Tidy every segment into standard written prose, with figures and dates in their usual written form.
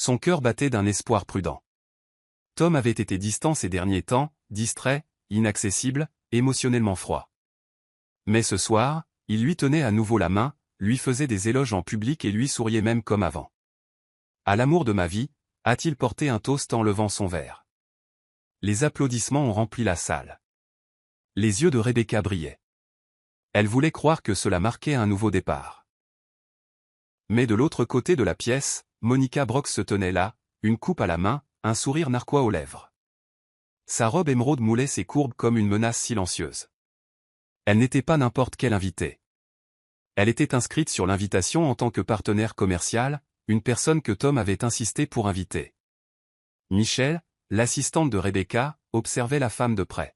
Son cœur battait d'un espoir prudent. Tom avait été distant ces derniers temps, distrait, inaccessible, émotionnellement froid. Mais ce soir, il lui tenait à nouveau la main, lui faisait des éloges en public et lui souriait même comme avant. À l'amour de ma vie, a-t-il porté un toast en levant son verre. Les applaudissements ont rempli la salle. Les yeux de Rebecca brillaient. Elle voulait croire que cela marquait un nouveau départ. Mais de l'autre côté de la pièce, Monica Brooks se tenait là, une coupe à la main, un sourire narquois aux lèvres. Sa robe émeraude moulait ses courbes comme une menace silencieuse. Elle n'était pas n'importe quelle invitée. Elle était inscrite sur l'invitation en tant que partenaire commercial, une personne que Tom avait insisté pour inviter. Michelle, l'assistante de Rebecca, observait la femme de près.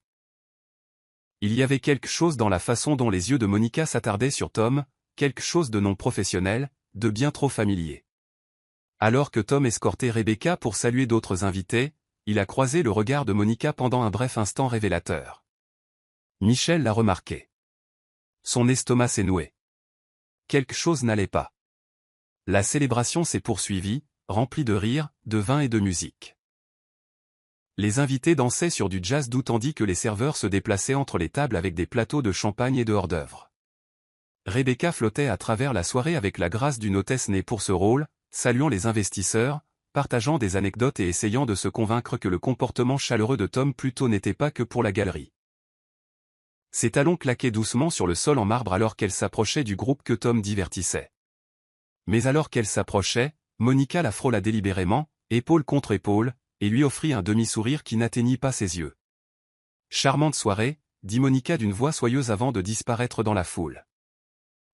Il y avait quelque chose dans la façon dont les yeux de Monica s'attardaient sur Tom, quelque chose de non professionnel, de bien trop familier. Alors que Tom escortait Rebecca pour saluer d'autres invités, il a croisé le regard de Monica pendant un bref instant révélateur. Michelle l'a remarqué. Son estomac s'est noué. Quelque chose n'allait pas. La célébration s'est poursuivie, remplie de rires, de vin et de musique. Les invités dansaient sur du jazz doux tandis que les serveurs se déplaçaient entre les tables avec des plateaux de champagne et de hors-d'œuvre. Rebecca flottait à travers la soirée avec la grâce d'une hôtesse née pour ce rôle, saluant les investisseurs, partageant des anecdotes et essayant de se convaincre que le comportement chaleureux de Tom plutôt n'était pas que pour la galerie. Ses talons claquaient doucement sur le sol en marbre alors qu'elle s'approchait du groupe que Tom divertissait. Mais alors qu'elle s'approchait, Monica la frôla délibérément, épaule contre épaule, et lui offrit un demi-sourire qui n'atteignit pas ses yeux. « Charmante soirée », dit Monica d'une voix soyeuse avant de disparaître dans la foule.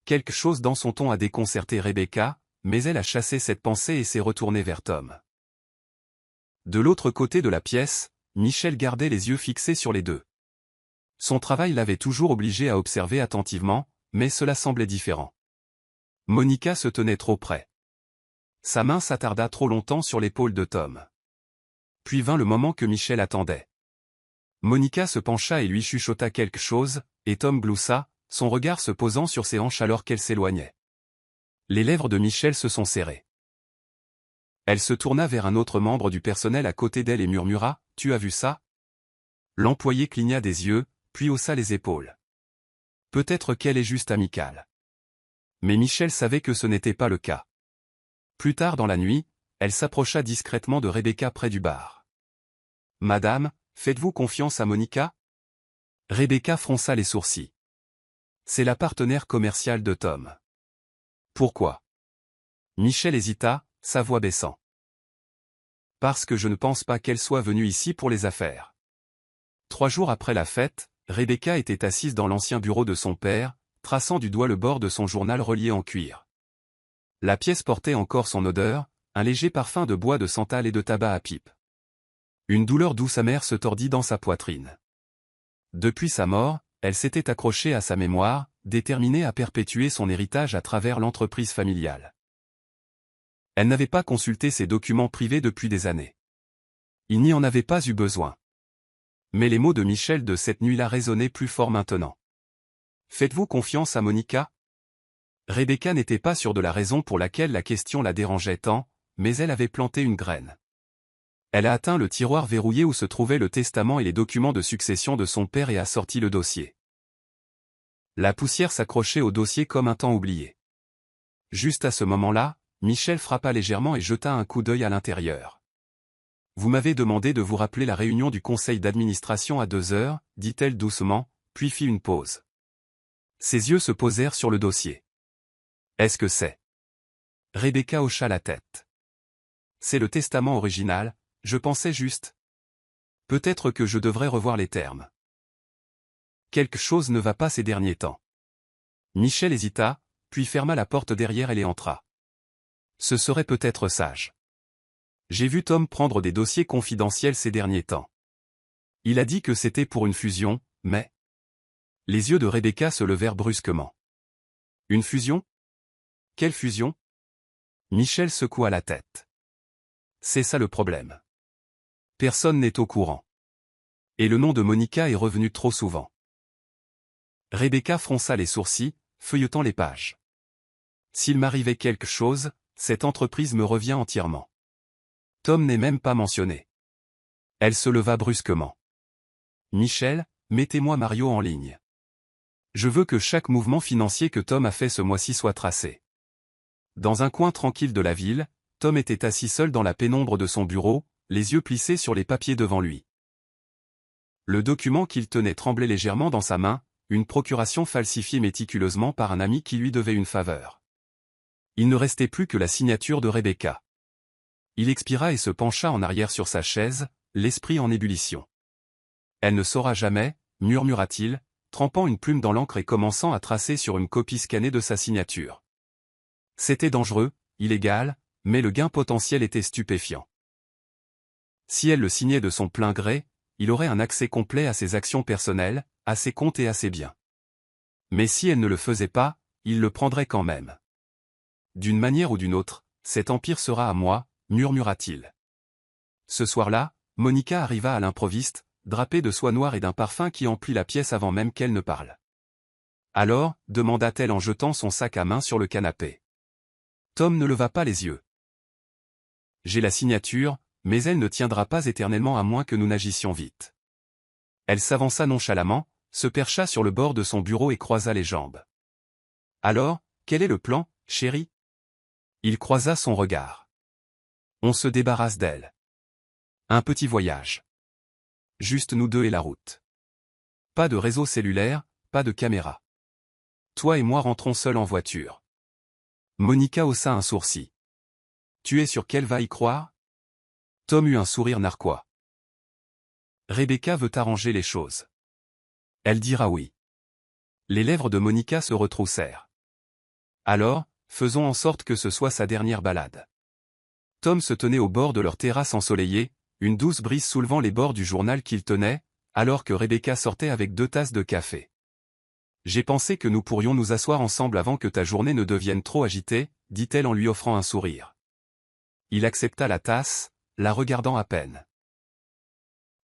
Quelque chose dans son ton a déconcerté Rebecca, mais elle a chassé cette pensée et s'est retournée vers Tom. De l'autre côté de la pièce, Michelle gardait les yeux fixés sur les deux. Son travail l'avait toujours obligée à observer attentivement, mais cela semblait différent. Monica se tenait trop près. Sa main s'attarda trop longtemps sur l'épaule de Tom. Puis vint le moment que Michelle attendait. Monica se pencha et lui chuchota quelque chose, et Tom gloussa, son regard se posant sur ses hanches alors qu'elle s'éloignait. Les lèvres de Michelle se sont serrées. Elle se tourna vers un autre membre du personnel à côté d'elle et murmura « Tu as vu ça ?» L'employé cligna des yeux, puis haussa les épaules. Peut-être qu'elle est juste amicale. Mais Michelle savait que ce n'était pas le cas. Plus tard dans la nuit, elle s'approcha discrètement de Rebecca près du bar. « Madame, faites-vous confiance à Monica ?» Rebecca fronça les sourcils. C'est la partenaire commerciale de Tom. Pourquoi? Michelle hésita, sa voix baissant. Parce que je ne pense pas qu'elle soit venue ici pour les affaires. 3 jours après la fête, Rebecca était assise dans l'ancien bureau de son père, traçant du doigt le bord de son journal relié en cuir. La pièce portait encore son odeur, un léger parfum de bois de santal et de tabac à pipe. Une douleur douce amère se tordit dans sa poitrine. Depuis sa mort, elle s'était accrochée à sa mémoire, déterminée à perpétuer son héritage à travers l'entreprise familiale. Elle n'avait pas consulté ses documents privés depuis des années. Il n'y en avait pas eu besoin. Mais les mots de Michelle de cette nuit-là résonnaient plus fort maintenant. Faites-vous confiance à Monica? Rebecca n'était pas sûre de la raison pour laquelle la question la dérangeait tant, mais elle avait planté une graine. Elle a atteint le tiroir verrouillé où se trouvaient le testament et les documents de succession de son père et a sorti le dossier. La poussière s'accrochait au dossier comme un temps oublié. Juste à ce moment-là, Michelle frappa légèrement et jeta un coup d'œil à l'intérieur. « Vous m'avez demandé de vous rappeler la réunion du conseil d'administration à 2 heures, dit-elle doucement, puis fit une pause. Ses yeux se posèrent sur le dossier. Est-ce que c'est? Rebecca hocha la tête. C'est le testament original, je pensais juste. Peut-être que je devrais revoir les termes. Quelque chose ne va pas ces derniers temps. Michelle hésita, puis ferma la porte derrière elle et entra. Ce serait peut-être sage. J'ai vu Tom prendre des dossiers confidentiels ces derniers temps. Il a dit que c'était pour une fusion, mais... Les yeux de Rebecca se levèrent brusquement. Une fusion? Quelle fusion? Michelle secoua la tête. C'est ça le problème. Personne n'est au courant. Et le nom de Monica est revenu trop souvent. Rebecca fronça les sourcils, feuilletant les pages. S'il m'arrivait quelque chose, cette entreprise me revient entièrement. Tom n'est même pas mentionné. Elle se leva brusquement. Michel, mettez-moi Mario en ligne. Je veux que chaque mouvement financier que Tom a fait ce mois-ci soit tracé. Dans un coin tranquille de la ville, Tom était assis seul dans la pénombre de son bureau, les yeux plissés sur les papiers devant lui. Le document qu'il tenait tremblait légèrement dans sa main, une procuration falsifiée méticuleusement par un ami qui lui devait une faveur. Il ne restait plus que la signature de Rebecca. Il expira et se pencha en arrière sur sa chaise, l'esprit en ébullition. Elle ne saura jamais, murmura-t-il, trempant une plume dans l'encre et commençant à tracer sur une copie scannée de sa signature. C'était dangereux, illégal, mais le gain potentiel était stupéfiant. Si elle le signait de son plein gré, il aurait un accès complet à ses actions personnelles, à ses comptes et à ses biens. Mais si elle ne le faisait pas, il le prendrait quand même. D'une manière ou d'une autre, cet empire sera à moi, murmura-t-il. Ce soir-là, Monica arriva à l'improviste, drapée de soie noire et d'un parfum qui emplit la pièce avant même qu'elle ne parle. Alors, demanda-t-elle en jetant son sac à main sur le canapé. Tom ne leva pas les yeux. J'ai la signature, mais elle ne tiendra pas éternellement à moins que nous n'agissions vite. Elle s'avança nonchalamment, se percha sur le bord de son bureau et croisa les jambes. Alors, quel est le plan, chérie? Il croisa son regard. On se débarrasse d'elle. Un petit voyage. Juste nous deux et la route. Pas de réseau cellulaire, pas de caméra. Toi et moi rentrons seuls en voiture. Monica haussa un sourcil. Tu es sûr qu'elle va y croire? Tom eut un sourire narquois. Rebecca veut arranger les choses. Elle dira oui. Les lèvres de Monica se retroussèrent. Alors, faisons en sorte que ce soit sa dernière balade. Tom se tenait au bord de leur terrasse ensoleillée, une douce brise soulevant les bords du journal qu'il tenait, alors que Rebecca sortait avec 2 tasses de café. J'ai pensé que nous pourrions nous asseoir ensemble avant que ta journée ne devienne trop agitée, dit-elle en lui offrant un sourire. Il accepta la tasse, la regardant à peine.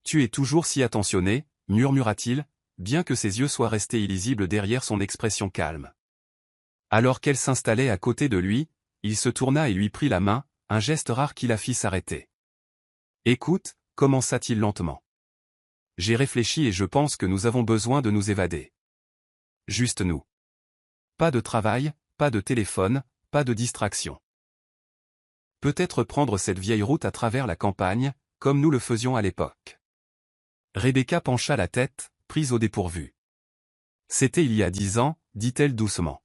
Tu es toujours si attentionné, murmura-t-il, bien que ses yeux soient restés illisibles derrière son expression calme. Alors qu'elle s'installait à côté de lui, il se tourna et lui prit la main, un geste rare qui la fit s'arrêter. Écoute, commença-t-il lentement. J'ai réfléchi et je pense que nous avons besoin de nous évader. Juste nous. Pas de travail, pas de téléphone, pas de distraction. Peut-être prendre cette vieille route à travers la campagne, comme nous le faisions à l'époque. Rebecca pencha la tête, prise au dépourvu. C'était il y a 10 ans, dit-elle doucement.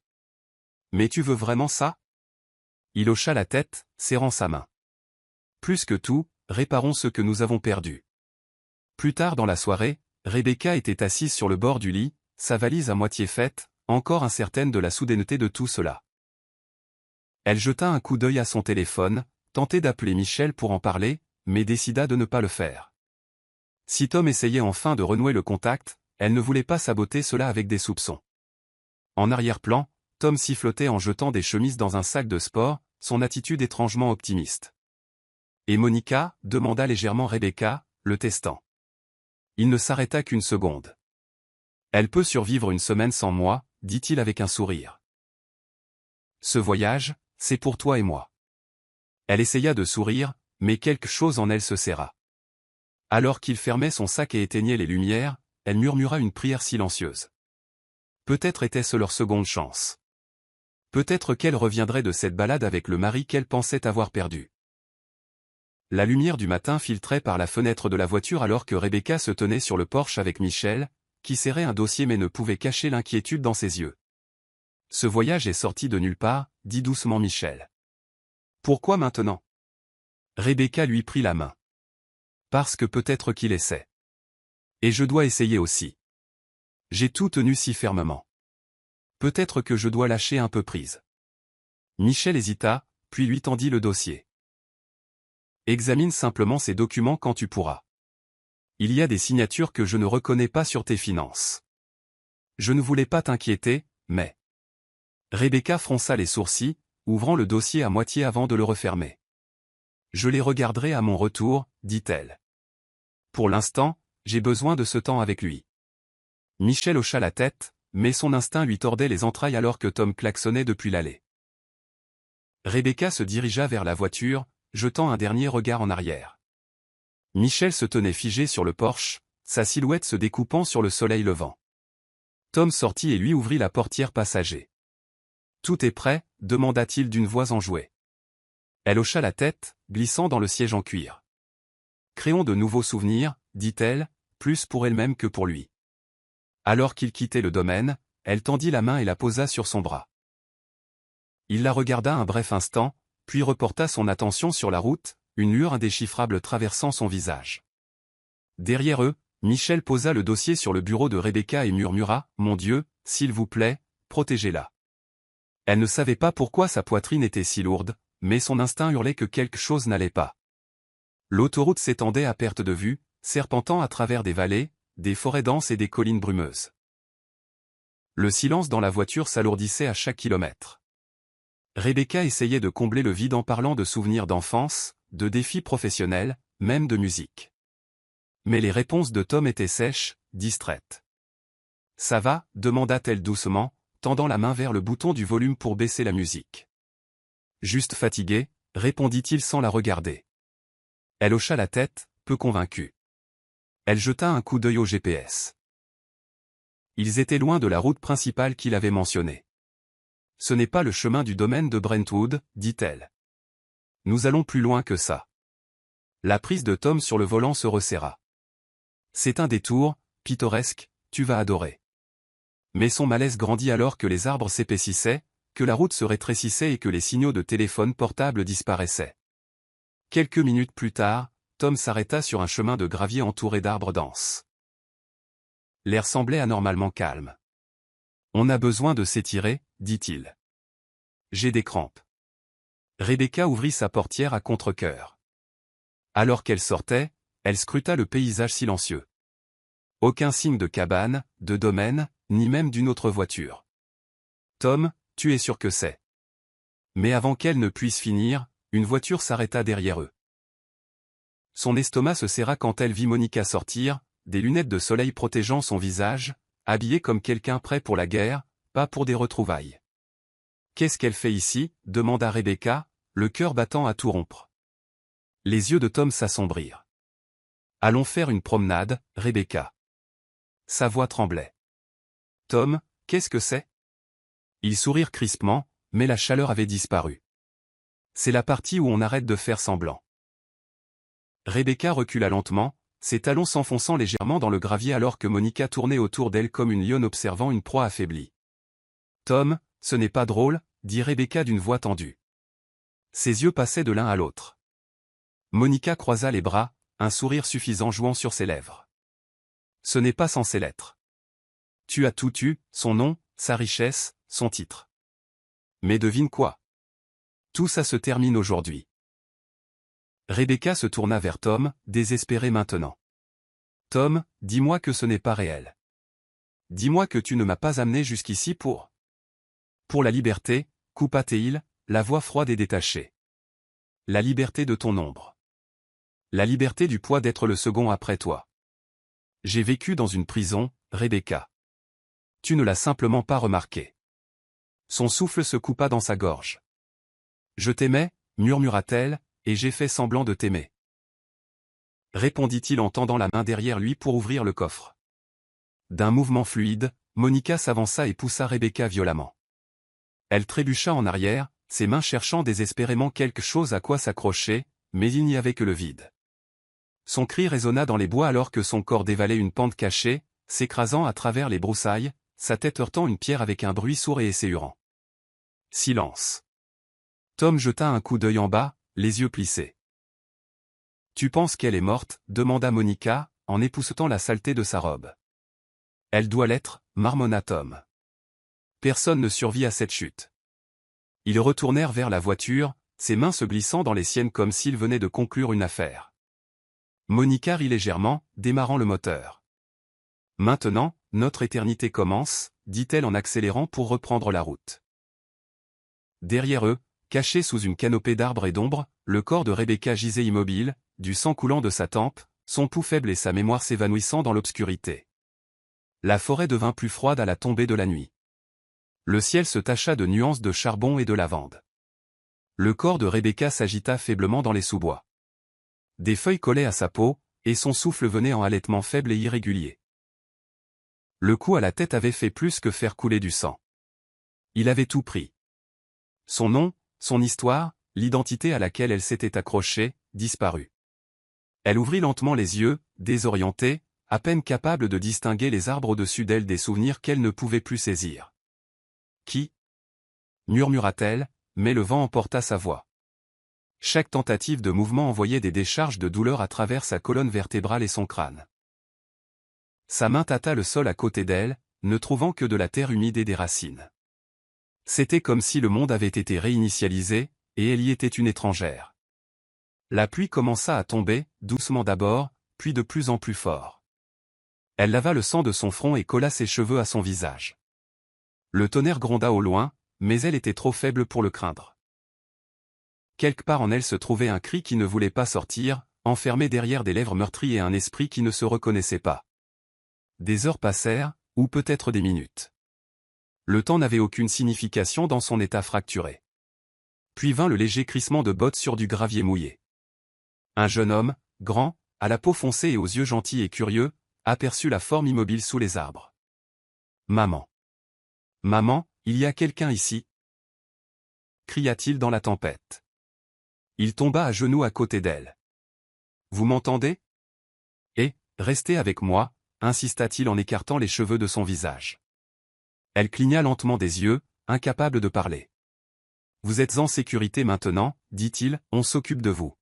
Mais tu veux vraiment ça? Il hocha la tête, serrant sa main. Plus que tout, réparons ce que nous avons perdu. Plus tard dans la soirée, Rebecca était assise sur le bord du lit, sa valise à moitié faite, encore incertaine de la soudaineté de tout cela. Elle jeta un coup d'œil à son téléphone, tentait d'appeler Michel pour en parler, mais décida de ne pas le faire. Si Tom essayait enfin de renouer le contact, elle ne voulait pas saboter cela avec des soupçons. En arrière-plan, Tom sifflotait en jetant des chemises dans un sac de sport, son attitude étrangement optimiste. Et Monica, demanda légèrement Rebecca, le testant. Il ne s'arrêta qu'une seconde. Elle peut survivre une semaine sans moi, dit-il avec un sourire. Ce voyage, c'est pour toi et moi. Elle essaya de sourire, mais quelque chose en elle se serra. Alors qu'il fermait son sac et éteignait les lumières, elle murmura une prière silencieuse. Peut-être était-ce leur seconde chance. Peut-être qu'elle reviendrait de cette balade avec le mari qu'elle pensait avoir perdu. La lumière du matin filtrait par la fenêtre de la voiture alors que Rebecca se tenait sur le porche avec Michel, qui serrait un dossier mais ne pouvait cacher l'inquiétude dans ses yeux. Ce voyage est sorti de nulle part, dit doucement Michel. Pourquoi maintenant? Rebecca lui prit la main. Parce que peut-être qu'il essaie. Et je dois essayer aussi. J'ai tout tenu si fermement. Peut-être que je dois lâcher un peu prise. Michel hésita, puis lui tendit le dossier. Examine simplement ces documents quand tu pourras. Il y a des signatures que je ne reconnais pas sur tes finances. Je ne voulais pas t'inquiéter, mais... Rebecca fronça les sourcils, ouvrant le dossier à moitié avant de le refermer. Je les regarderai à mon retour, dit-elle. Pour l'instant, j'ai besoin de ce temps avec lui. Michel hocha la tête, mais son instinct lui tordait les entrailles alors que Tom klaxonnait depuis l'allée. Rebecca se dirigea vers la voiture, jetant un dernier regard en arrière. Michel se tenait figé sur le porche, sa silhouette se découpant sur le soleil levant. Tom sortit et lui ouvrit la portière passager. « Tout est prêt ?» demanda-t-il d'une voix enjouée. Elle hocha la tête, glissant dans le siège en cuir. « Créons de nouveaux souvenirs, dit-elle, plus pour elle-même que pour lui. » Alors qu'il quittait le domaine, elle tendit la main et la posa sur son bras. Il la regarda un bref instant, puis reporta son attention sur la route, une lueur indéchiffrable traversant son visage. Derrière eux, Michel posa le dossier sur le bureau de Rebecca et murmura « Mon Dieu, s'il vous plaît, protégez-la. » Elle ne savait pas pourquoi sa poitrine était si lourde, mais son instinct hurlait que quelque chose n'allait pas. L'autoroute s'étendait à perte de vue, serpentant à travers des vallées, des forêts denses et des collines brumeuses. Le silence dans la voiture s'alourdissait à chaque kilomètre. Rebecca essayait de combler le vide en parlant de souvenirs d'enfance, de défis professionnels, même de musique. Mais les réponses de Tom étaient sèches, distraites. « Ça va ?» demanda-t-elle doucement, tendant la main vers le bouton du volume pour baisser la musique. « Juste fatigué ?» répondit-il sans la regarder. Elle hocha la tête, peu convaincue. Elle jeta un coup d'œil au GPS. Ils étaient loin de la route principale qu'il avait mentionnée. « Ce n'est pas le chemin du domaine de Brentwood, dit-elle. Nous allons plus loin que ça. » La prise de Tom sur le volant se resserra. « C'est un détour, pittoresque, tu vas adorer. » Mais son malaise grandit alors que les arbres s'épaississaient, que la route se rétrécissait et que les signaux de téléphone portable disparaissaient. Quelques minutes plus tard, Tom s'arrêta sur un chemin de gravier entouré d'arbres denses. L'air semblait anormalement calme. « On a besoin de s'étirer, dit-il. J'ai des crampes. » Rebecca ouvrit sa portière à contre-cœur. Alors qu'elle sortait, elle scruta le paysage silencieux. Aucun signe de cabane, de domaine, ni même d'une autre voiture. « Tom, tu es sûr que c'est ?» Mais avant qu'elle ne puisse finir, une voiture s'arrêta derrière eux. Son estomac se serra quand elle vit Monica sortir, des lunettes de soleil protégeant son visage, habillée comme quelqu'un prêt pour la guerre, pas pour des retrouvailles. « Qu'est-ce qu'elle fait ici ?» demanda Rebecca, le cœur battant à tout rompre. Les yeux de Tom s'assombrirent. « Allons faire une promenade, Rebecca. » Sa voix tremblait. « Tom, qu'est-ce que c'est ?» Ils sourirent crispement, mais la chaleur avait disparu. « C'est la partie où on arrête de faire semblant. » Rebecca recula lentement, ses talons s'enfonçant légèrement dans le gravier alors que Monica tournait autour d'elle comme une lionne observant une proie affaiblie. « Tom, ce n'est pas drôle, » dit Rebecca d'une voix tendue. Ses yeux passaient de l'un à l'autre. Monica croisa les bras, un sourire suffisant jouant sur ses lèvres. « Ce n'est pas censé l'être. Tu as tout eu, son nom, sa richesse, son titre. Mais devine quoi? Tout ça se termine aujourd'hui. » Rebecca se tourna vers Tom, désespérée maintenant. « Tom, dis-moi que ce n'est pas réel. Dis-moi que tu ne m'as pas amené jusqu'ici pour... » « Pour la liberté, » coupa-t-il, la voix froide et détachée. « La liberté de ton ombre. La liberté du poids d'être le second après toi. J'ai vécu dans une prison, Rebecca. Tu ne l'as simplement pas remarqué. » Son souffle se coupa dans sa gorge. « Je t'aimais, » murmura-t-elle, « et j'ai fait semblant de t'aimer. » Répondit-il en tendant la main derrière lui pour ouvrir le coffre. D'un mouvement fluide, Monica s'avança et poussa Rebecca violemment. Elle trébucha en arrière, ses mains cherchant désespérément quelque chose à quoi s'accrocher, mais il n'y avait que le vide. Son cri résonna dans les bois alors que son corps dévalait une pente cachée, s'écrasant à travers les broussailles, sa tête heurtant une pierre avec un bruit sourd et esséurant. Silence. Tom jeta un coup d'œil en bas, les yeux plissés. « Tu penses qu'elle est morte ?» demanda Monica, en époussetant la saleté de sa robe. « Elle doit l'être, » marmonna Tom. Personne ne survit à cette chute. Ils retournèrent vers la voiture, ses mains se glissant dans les siennes comme s'ils venaient de conclure une affaire. Monica rit légèrement, démarrant le moteur. « Maintenant, notre éternité commence, » dit-elle en accélérant pour reprendre la route. Derrière eux, caché sous une canopée d'arbres et d'ombre, le corps de Rebecca gisait immobile, du sang coulant de sa tempe, son pouls faible et sa mémoire s'évanouissant dans l'obscurité. La forêt devint plus froide à la tombée de la nuit. Le ciel se tacha de nuances de charbon et de lavande. Le corps de Rebecca s'agita faiblement dans les sous-bois. Des feuilles collaient à sa peau, et son souffle venait en halètement faible et irrégulier. Le coup à la tête avait fait plus que faire couler du sang. Il avait tout pris. Son nom, son histoire, l'identité à laquelle elle s'était accrochée, disparut. Elle ouvrit lentement les yeux, désorientée, à peine capable de distinguer les arbres au-dessus d'elle des souvenirs qu'elle ne pouvait plus saisir. Qui ? Murmura-t-elle, mais le vent emporta sa voix. Chaque tentative de mouvement envoyait des décharges de douleur à travers sa colonne vertébrale et son crâne. Sa main tâta le sol à côté d'elle, ne trouvant que de la terre humide et des racines. C'était comme si le monde avait été réinitialisé, et elle y était une étrangère. La pluie commença à tomber, doucement d'abord, puis de plus en plus fort. Elle lava le sang de son front et colla ses cheveux à son visage. Le tonnerre gronda au loin, mais elle était trop faible pour le craindre. Quelque part en elle se trouvait un cri qui ne voulait pas sortir, enfermé derrière des lèvres meurtries et un esprit qui ne se reconnaissait pas. Des heures passèrent, ou peut-être des minutes. Le temps n'avait aucune signification dans son état fracturé. Puis vint le léger crissement de bottes sur du gravier mouillé. Un jeune homme, grand, à la peau foncée et aux yeux gentils et curieux, aperçut la forme immobile sous les arbres. « Maman. Maman, il y a quelqu'un ici » cria-t-il dans la tempête. Il tomba à genoux à côté d'elle. « Vous m'entendez ? Et, restez avec moi » insista-t-il en écartant les cheveux de son visage. Elle cligna lentement des yeux, incapable de parler. « Vous êtes en sécurité maintenant, dit-il, on s'occupe de vous. »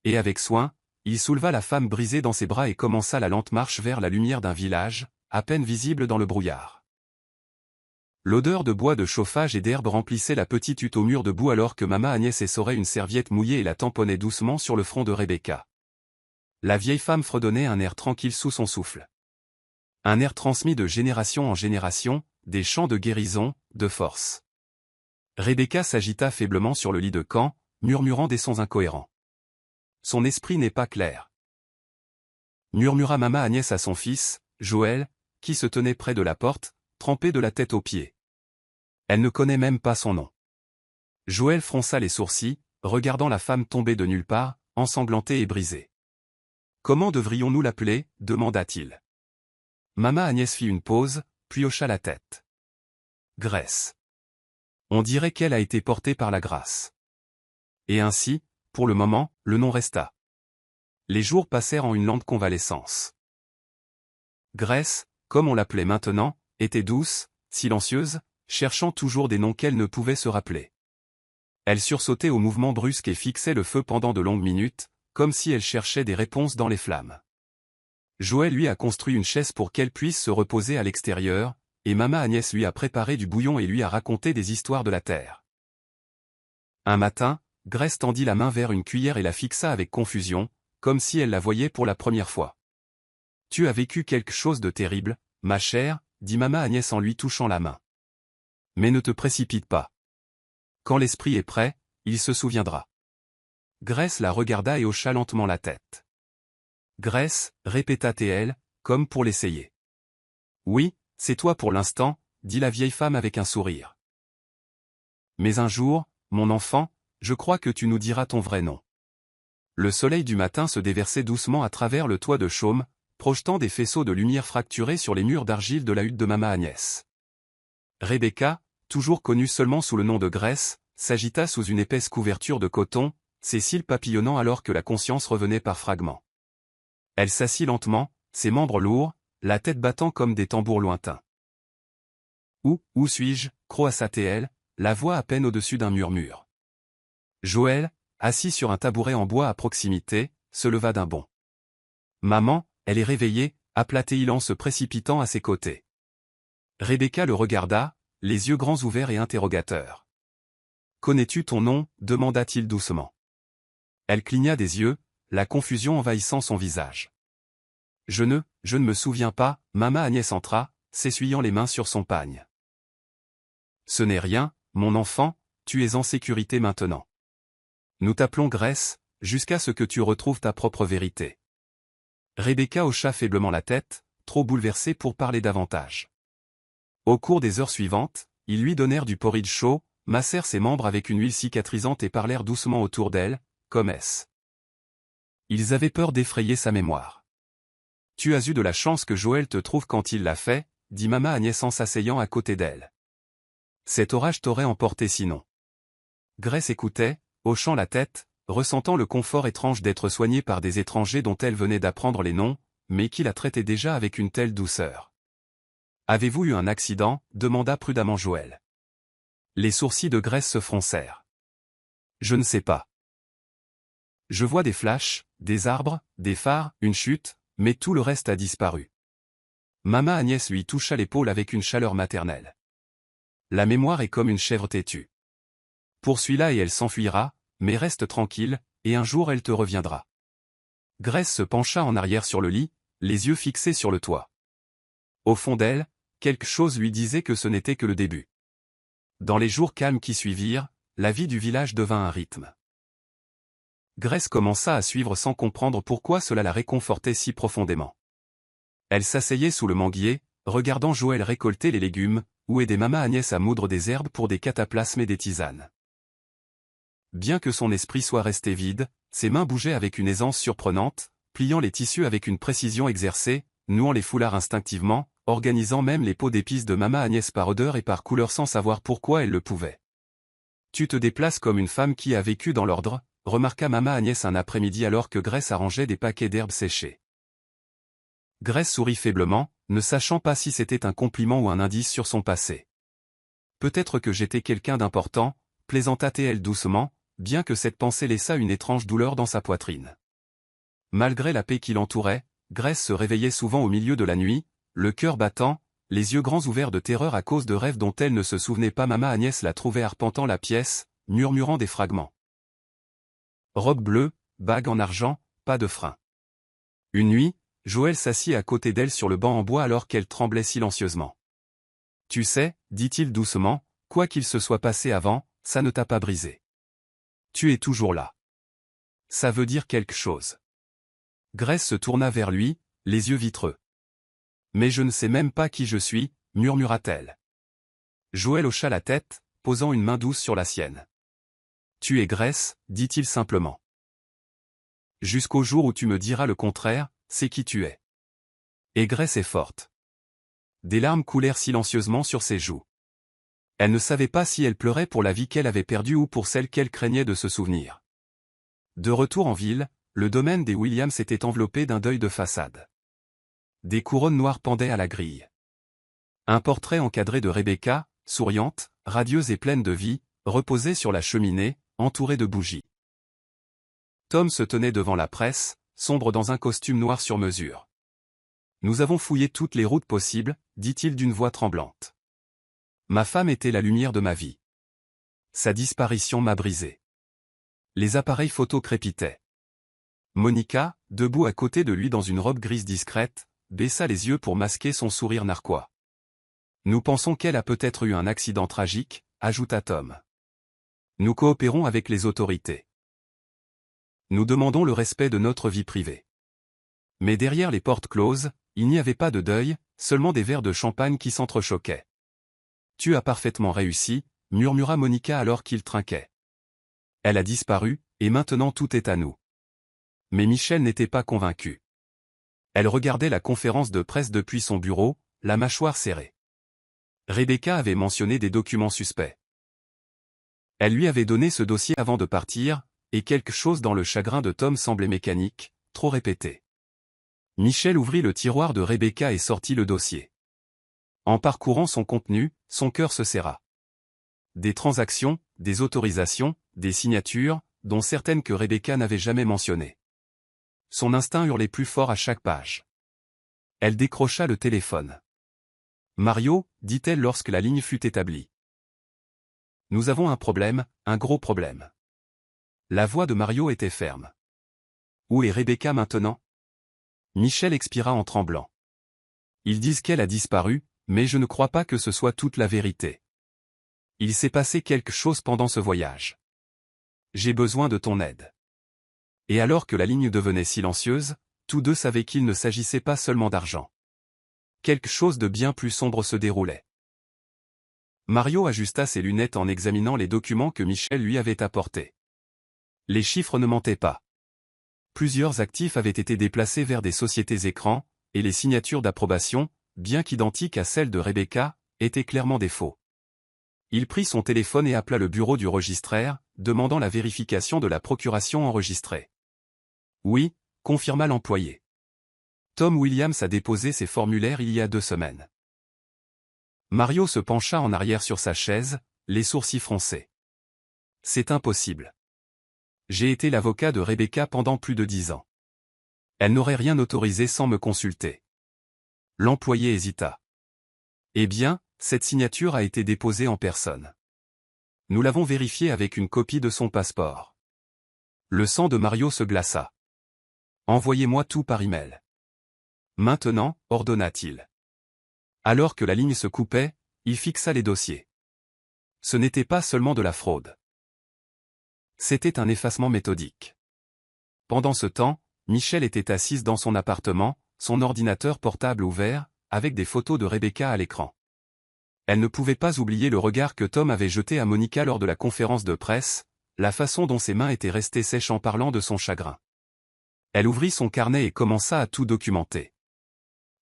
Et avec soin, il souleva la femme brisée dans ses bras et commença la lente marche vers la lumière d'un village, à peine visible dans le brouillard. L'odeur de bois de chauffage et d'herbe remplissait la petite hutte au mur de boue alors que Mama Agnès essorait une serviette mouillée et la tamponnait doucement sur le front de Rebecca. La vieille femme fredonnait un air tranquille sous son souffle. Un air transmis de génération en génération, des chants de guérison, de force. Rebecca s'agita faiblement sur le lit de camp, murmurant des sons incohérents. Son esprit n'est pas clair. Murmura Mama Agnès à son fils, Joël, qui se tenait près de la porte, trempé de la tête aux pieds. Elle ne connaît même pas son nom. Joël fronça les sourcils, regardant la femme tombée de nulle part, ensanglantée et brisée. « Comment devrions-nous l'appeler » demanda-t-il. Mama Agnès fit une pause, puis hocha la tête. « Grèce. On dirait qu'elle a été portée par la grâce. » Et ainsi, pour le moment, le nom resta. Les jours passèrent en une lente convalescence. Grèce, comme on l'appelait maintenant, était douce, silencieuse, cherchant toujours des noms qu'elle ne pouvait se rappeler. Elle sursautait au mouvement brusque et fixait le feu pendant de longues minutes, comme si elle cherchait des réponses dans les flammes. Joël lui a construit une chaise pour qu'elle puisse se reposer à l'extérieur, et Mama Agnès lui a préparé du bouillon et lui a raconté des histoires de la terre. Un matin, Grèce tendit la main vers une cuillère et la fixa avec confusion, comme si elle la voyait pour la première fois. « Tu as vécu quelque chose de terrible, ma chère » dit Mama Agnès en lui touchant la main. « Mais ne te précipite pas. Quand l'esprit est prêt, il se souviendra. » Grèce la regarda et hocha lentement la tête. « Grèce, répéta-t-elle, comme pour l'essayer. « Oui, c'est toi pour l'instant, » dit la vieille femme avec un sourire. « Mais un jour, mon enfant, je crois que tu nous diras ton vrai nom. » Le soleil du matin se déversait doucement à travers le toit de chaume, projetant des faisceaux de lumière fracturés sur les murs d'argile de la hutte de Mama Agnès. Rebecca, toujours connue seulement sous le nom de Grèce, s'agita sous une épaisse couverture de coton, ses cils papillonnant alors que la conscience revenait par fragments. Elle s'assit lentement, ses membres lourds, la tête battant comme des tambours lointains. « Où suis-je » croassa-t-elle, la voix à peine au-dessus d'un murmure. Joël, assis sur un tabouret en bois à proximité, se leva d'un bond. « Maman, elle est réveillée » appela-t-il en se précipitant à ses côtés. Rebecca le regarda, les yeux grands ouverts et interrogateurs. « Connais-tu ton nom » demanda-t-il doucement. Elle cligna des yeux, la confusion envahissant son visage. « Je ne me souviens pas » Mama Agnès entra, s'essuyant les mains sur son pagne. « Ce n'est rien, mon enfant, tu es en sécurité maintenant. Nous t'appelons Grèce, jusqu'à ce que tu retrouves ta propre vérité. » Rebecca hocha faiblement la tête, trop bouleversée pour parler davantage. Au cours des heures suivantes, ils lui donnèrent du porridge chaud, massèrent ses membres avec une huile cicatrisante et parlèrent doucement autour d'elle, comme S. Ils avaient peur d'effrayer sa mémoire. « Tu as eu de la chance que Joël te trouve quand il l'a fait, » dit Mama Agnès en s'asseyant à côté d'elle. « Cet orage t'aurait emporté sinon. » Grace écoutait, hochant la tête, ressentant le confort étrange d'être soignée par des étrangers dont elle venait d'apprendre les noms, mais qui la traitaient déjà avec une telle douceur. « Avez-vous eu un accident ?» demanda prudemment Joël. Les sourcils de Grace se froncèrent. « Je ne sais pas. Je vois des flashs, des arbres, des phares, une chute, mais tout le reste a disparu. » Mama Agnès lui toucha l'épaule avec une chaleur maternelle. « La mémoire est comme une chèvre têtue. Poursuis-la et elle s'enfuira, mais reste tranquille, et un jour elle te reviendra. » Grace se pencha en arrière sur le lit, les yeux fixés sur le toit. Au fond d'elle, quelque chose lui disait que ce n'était que le début. Dans les jours calmes qui suivirent, la vie du village devint un rythme. Grace commença à suivre sans comprendre pourquoi cela la réconfortait si profondément. Elle s'asseyait sous le manguier, regardant Joël récolter les légumes, ou aider Mama Agnès à moudre des herbes pour des cataplasmes et des tisanes. Bien que son esprit soit resté vide, ses mains bougeaient avec une aisance surprenante, pliant les tissus avec une précision exercée, nouant les foulards instinctivement, organisant même les pots d'épices de Mama Agnès par odeur et par couleur sans savoir pourquoi elle le pouvait. « Tu te déplaces comme une femme qui a vécu dans l'ordre », remarqua Mama Agnès un après-midi alors que Grace arrangeait des paquets d'herbes séchées. Grace sourit faiblement, ne sachant pas si c'était un compliment ou un indice sur son passé. « Peut-être que j'étais quelqu'un d'important, » plaisanta-t-elle doucement, bien que cette pensée laissât une étrange douleur dans sa poitrine. Malgré la paix qui l'entourait, Grace se réveillait souvent au milieu de la nuit, le cœur battant, les yeux grands ouverts de terreur à cause de rêves dont elle ne se souvenait pas. Mama Agnès la trouvait arpentant la pièce, murmurant des fragments. Robe bleue, bague en argent, pas de frein. Une nuit, Joël s'assit à côté d'elle sur le banc en bois alors qu'elle tremblait silencieusement. « Tu sais, dit-il doucement, quoi qu'il se soit passé avant, ça ne t'a pas brisé. Tu es toujours là. Ça veut dire quelque chose. » Grace se tourna vers lui, les yeux vitreux. « Mais je ne sais même pas qui je suis, » murmura-t-elle. Joël hocha la tête, posant une main douce sur la sienne. « Tu es Grace, » dit-il simplement. « Jusqu'au jour où tu me diras le contraire, c'est qui tu es. » Et Grace est forte. Des larmes coulèrent silencieusement sur ses joues. Elle ne savait pas si elle pleurait pour la vie qu'elle avait perdue ou pour celle qu'elle craignait de se souvenir. De retour en ville, le domaine des Williams était enveloppé d'un deuil de façade. Des couronnes noires pendaient à la grille. Un portrait encadré de Rebecca, souriante, radieuse et pleine de vie, reposait sur la cheminée, entouré de bougies. Tom se tenait devant la presse, sombre dans un costume noir sur mesure. « Nous avons fouillé toutes les routes possibles, » dit-il d'une voix tremblante. « Ma femme était la lumière de ma vie. Sa disparition m'a brisé. » Les appareils photo crépitaient. Monica, debout à côté de lui dans une robe grise discrète, baissa les yeux pour masquer son sourire narquois. « Nous pensons qu'elle a peut-être eu un accident tragique, » ajouta Tom. « Nous coopérons avec les autorités. Nous demandons le respect de notre vie privée. » Mais derrière les portes closes, il n'y avait pas de deuil, seulement des verres de champagne qui s'entrechoquaient. « Tu as parfaitement réussi, » murmura Monica alors qu'il trinquait. « Elle a disparu, et maintenant tout est à nous. » Mais Michel n'était pas convaincu. Elle regardait la conférence de presse depuis son bureau, la mâchoire serrée. Rebecca avait mentionné des documents suspects. Elle lui avait donné ce dossier avant de partir, et quelque chose dans le chagrin de Tom semblait mécanique, trop répété. Michel ouvrit le tiroir de Rebecca et sortit le dossier. En parcourant son contenu, son cœur se serra. Des transactions, des autorisations, des signatures, dont certaines que Rebecca n'avait jamais mentionnées. Son instinct hurlait plus fort à chaque page. Elle décrocha le téléphone. « Mario, » dit-elle lorsque la ligne fut établie. « Nous avons un problème, un gros problème. » La voix de Mario était ferme. « Où est Rebecca maintenant ?» Michel expira en tremblant. « Ils disent qu'elle a disparu, mais je ne crois pas que ce soit toute la vérité. Il s'est passé quelque chose pendant ce voyage. J'ai besoin de ton aide. » Et alors que la ligne devenait silencieuse, tous deux savaient qu'il ne s'agissait pas seulement d'argent. Quelque chose de bien plus sombre se déroulait. Mario ajusta ses lunettes en examinant les documents que Michel lui avait apportés. Les chiffres ne mentaient pas. Plusieurs actifs avaient été déplacés vers des sociétés écrans, et les signatures d'approbation, bien qu'identiques à celles de Rebecca, étaient clairement des faux. Il prit son téléphone et appela le bureau du registraire, demandant la vérification de la procuration enregistrée. Oui, confirma l'employé. Tom Williams a déposé ses formulaires il y a 2 semaines. Mario se pencha en arrière sur sa chaise, les sourcils froncés. C'est impossible. J'ai été l'avocat de Rebecca pendant plus de 10 ans. Elle n'aurait rien autorisé sans me consulter. L'employé hésita. Eh bien, cette signature a été déposée en personne. Nous l'avons vérifiée avec une copie de son passeport. Le sang de Mario se glaça. Envoyez-moi tout par email. Maintenant, ordonna-t-il. Alors que la ligne se coupait, il fixa les dossiers. Ce n'était pas seulement de la fraude. C'était un effacement méthodique. Pendant ce temps, Michel était assise dans son appartement, son ordinateur portable ouvert, avec des photos de Rebecca à l'écran. Elle ne pouvait pas oublier le regard que Tom avait jeté à Monica lors de la conférence de presse, la façon dont ses mains étaient restées sèches en parlant de son chagrin. Elle ouvrit son carnet et commença à tout documenter.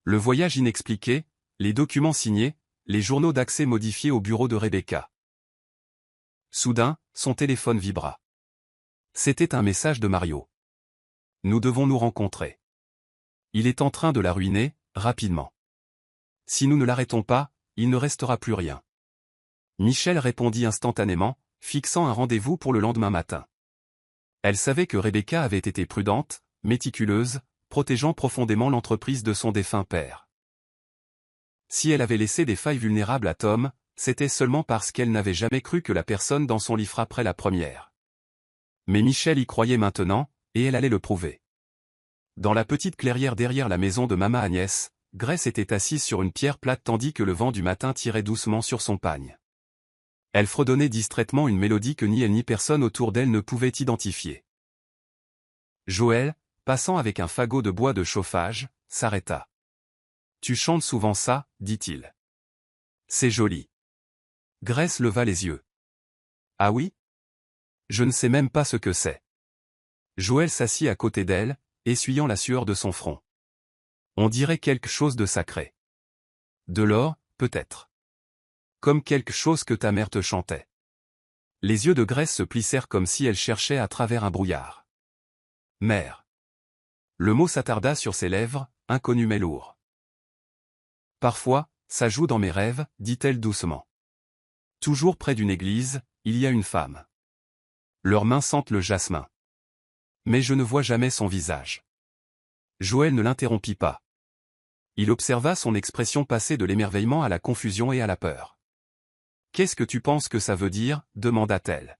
Le voyage inexpliqué, les documents signés, les journaux d'accès modifiés au bureau de Rebecca. Soudain, son téléphone vibra. C'était un message de Mario. Nous devons nous rencontrer. Il est en train de la ruiner, rapidement. Si nous ne l'arrêtons pas, il ne restera plus rien. Michel répondit instantanément, fixant un rendez-vous pour le lendemain matin. Elle savait que Rebecca avait été prudente, méticuleuse, protégeant profondément l'entreprise de son défunt père. Si elle avait laissé des failles vulnérables à Tom, c'était seulement parce qu'elle n'avait jamais cru que la personne dans son lit frapperait la première. Mais Michel y croyait maintenant, et elle allait le prouver. Dans la petite clairière derrière la maison de Mama Agnès, Grace était assise sur une pierre plate tandis que le vent du matin tirait doucement sur son pagne. Elle fredonnait distraitement une mélodie que ni elle ni personne autour d'elle ne pouvait identifier. Joël, passant avec un fagot de bois de chauffage, s'arrêta. « Tu chantes souvent ça, dit-il. C'est joli. » Grace leva les yeux. « Ah oui? Je ne sais même pas ce que c'est. » Joël s'assit à côté d'elle, essuyant la sueur de son front. On dirait quelque chose de sacré. De l'or, peut-être. Comme quelque chose que ta mère te chantait. Les yeux de Grace se plissèrent comme si elle cherchait à travers un brouillard. Mère. Le mot s'attarda sur ses lèvres, inconnu mais lourd. Parfois, ça joue dans mes rêves, dit-elle doucement. Toujours près d'une église, il y a une femme. Leurs mains sentent le jasmin. Mais je ne vois jamais son visage. Joël ne l'interrompit pas. Il observa son expression passer de l'émerveillement à la confusion et à la peur. « Qu'est-ce que tu penses que ça veut dire » demanda-t-elle.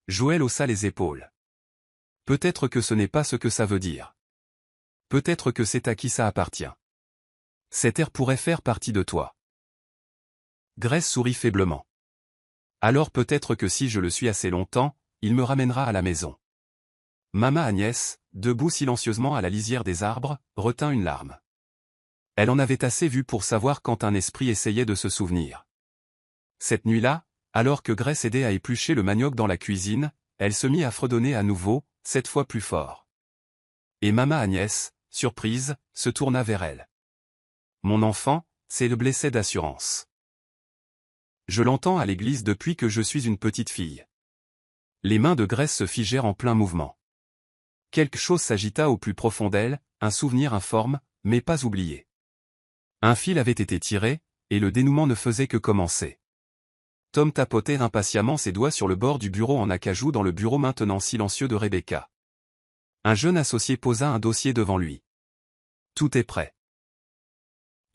Joël haussa les épaules. « Peut-être que ce n'est pas ce que ça veut dire. Peut-être que c'est à qui ça appartient. Cet air pourrait faire partie de toi. » Grace sourit faiblement. « Alors peut-être que si je le suis assez longtemps, il me ramènera à la maison. » Mama Agnès, debout silencieusement à la lisière des arbres, retint une larme. Elle en avait assez vu pour savoir quand un esprit essayait de se souvenir. Cette nuit-là, alors que Grace aidait à éplucher le manioc dans la cuisine, elle se mit à fredonner à nouveau, cette fois plus fort. Et Mama Agnès, surprise, se tourna vers elle. « Mon enfant, c'est le blessé d'assurance. Je l'entends à l'église depuis que je suis une petite fille. » Les mains de Grace se figèrent en plein mouvement. Quelque chose s'agita au plus profond d'elle, un souvenir informe, mais pas oublié. Un fil avait été tiré, et le dénouement ne faisait que commencer. Tom tapotait impatiemment ses doigts sur le bord du bureau en acajou dans le bureau maintenant silencieux de Rebecca. Un jeune associé posa un dossier devant lui. « Tout est prêt.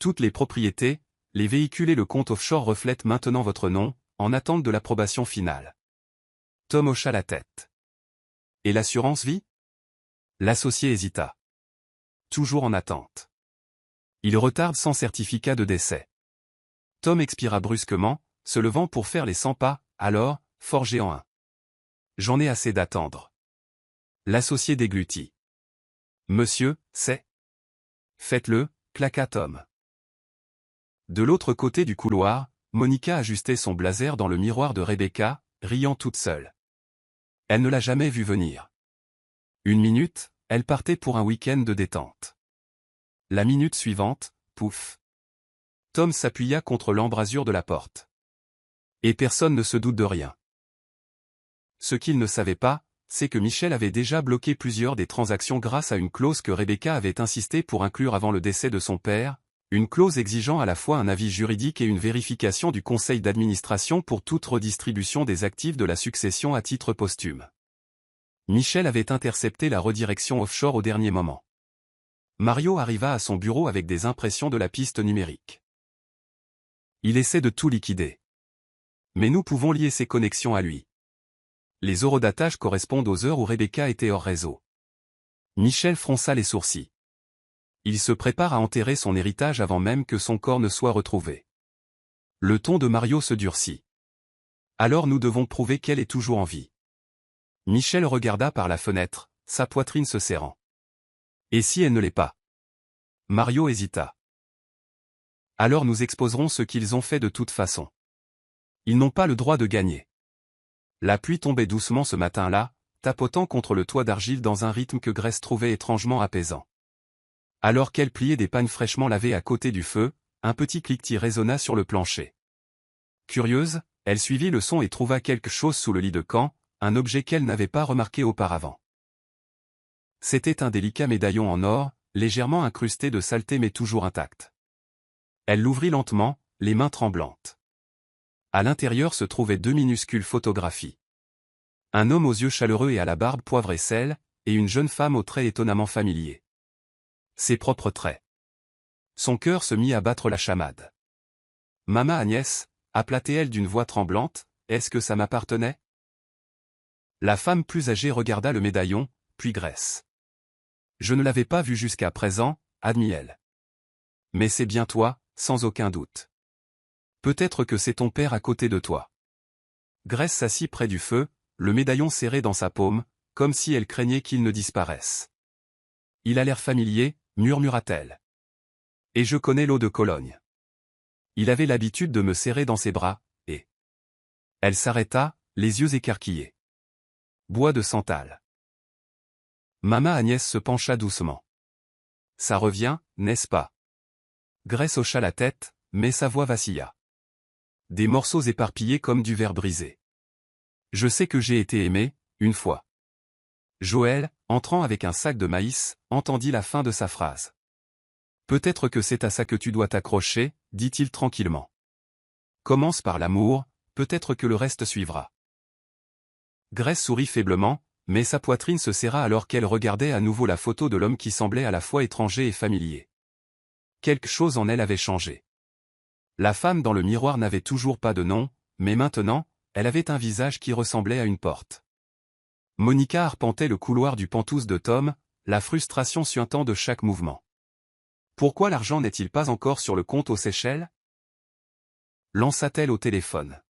Toutes les propriétés, les véhicules et le compte offshore reflètent maintenant votre nom, en attente de l'approbation finale. » Tom hocha la tête. « Et l'assurance vie ?» L'associé hésita. Toujours en attente. Il retarde sans certificat de décès. Tom expira brusquement, se levant pour faire les 100 pas, alors, forgé en un. J'en ai assez d'attendre. L'associé déglutit. Monsieur, c'est. Faites-le, claqua Tom. De l'autre côté du couloir, Monica ajustait son blazer dans le miroir de Rebecca, riant toute seule. Elle ne l'a jamais vu venir. Une minute, elle partait pour un week-end de détente. La minute suivante, pouf. Tom s'appuya contre l'embrasure de la porte. Et personne ne se doute de rien. Ce qu'il ne savait pas, c'est que Michel avait déjà bloqué plusieurs des transactions grâce à une clause que Rebecca avait insisté pour inclure avant le décès de son père, une clause exigeant à la fois un avis juridique et une vérification du conseil d'administration pour toute redistribution des actifs de la succession à titre posthume. Michel avait intercepté la redirection offshore au dernier moment. Mario arriva à son bureau avec des impressions de la piste numérique. Il essaie de tout liquider. Mais nous pouvons lier ses connexions à lui. Les eurodatages correspondent aux heures où Rebecca était hors réseau. Michel fronça les sourcils. Il se prépare à enterrer son héritage avant même que son corps ne soit retrouvé. Le ton de Mario se durcit. Alors nous devons prouver qu'elle est toujours en vie. Michel regarda par la fenêtre, sa poitrine se serrant. Et si elle ne l'est pas? Mario hésita. Alors nous exposerons ce qu'ils ont fait de toute façon. Ils n'ont pas le droit de gagner. La pluie tombait doucement ce matin-là, tapotant contre le toit d'argile dans un rythme que Grace trouvait étrangement apaisant. Alors qu'elle pliait des pagnes fraîchement lavées à côté du feu, un petit cliquetis résonna sur le plancher. Curieuse, elle suivit le son et trouva quelque chose sous le lit de camp, un objet qu'elle n'avait pas remarqué auparavant. C'était un délicat médaillon en or, légèrement incrusté de saleté mais toujours intact. Elle l'ouvrit lentement, les mains tremblantes. À l'intérieur se trouvaient 2 minuscules photographies. Un homme aux yeux chaleureux et à la barbe poivre et sel, et une jeune femme aux traits étonnamment familiers. Ses propres traits. Son cœur se mit à battre la chamade. « Maman Agnès » appela-t-elle d'une voix tremblante, « est-ce que ça m'appartenait » La femme plus âgée regarda le médaillon, puis Grace. « Je ne l'avais pas vu jusqu'à présent, » admit-elle. « Mais c'est bien toi, sans aucun doute. Peut-être que c'est ton père à côté de toi. » Grace s'assit près du feu, le médaillon serré dans sa paume, comme si elle craignait qu'il ne disparaisse. « Il a l'air familier, » murmura-t-elle. « Et je connais l'eau de Cologne. Il avait l'habitude de me serrer dans ses bras, et... » Elle s'arrêta, les yeux écarquillés. « Bois de santal. » Maman Agnès se pencha doucement. « Ça revient, n'est-ce pas ?» Grace hocha la tête, mais sa voix vacilla. Des morceaux éparpillés comme du verre brisé. « Je sais que j'ai été aimé, une fois. » Joël, entrant avec un sac de maïs, entendit la fin de sa phrase. « Peut-être que c'est à ça que tu dois t'accrocher, » dit-il tranquillement. « Commence par l'amour, peut-être que le reste suivra. » Grace sourit faiblement, mais sa poitrine se serra alors qu'elle regardait à nouveau la photo de l'homme qui semblait à la fois étranger et familier. Quelque chose en elle avait changé. La femme dans le miroir n'avait toujours pas de nom, mais maintenant, elle avait un visage qui ressemblait à une porte. Monica arpentait le couloir du pantouse de Tom, la frustration suintant de chaque mouvement. Pourquoi l'argent n'est-il pas encore sur le compte aux Seychelles? Lança-t-elle au téléphone.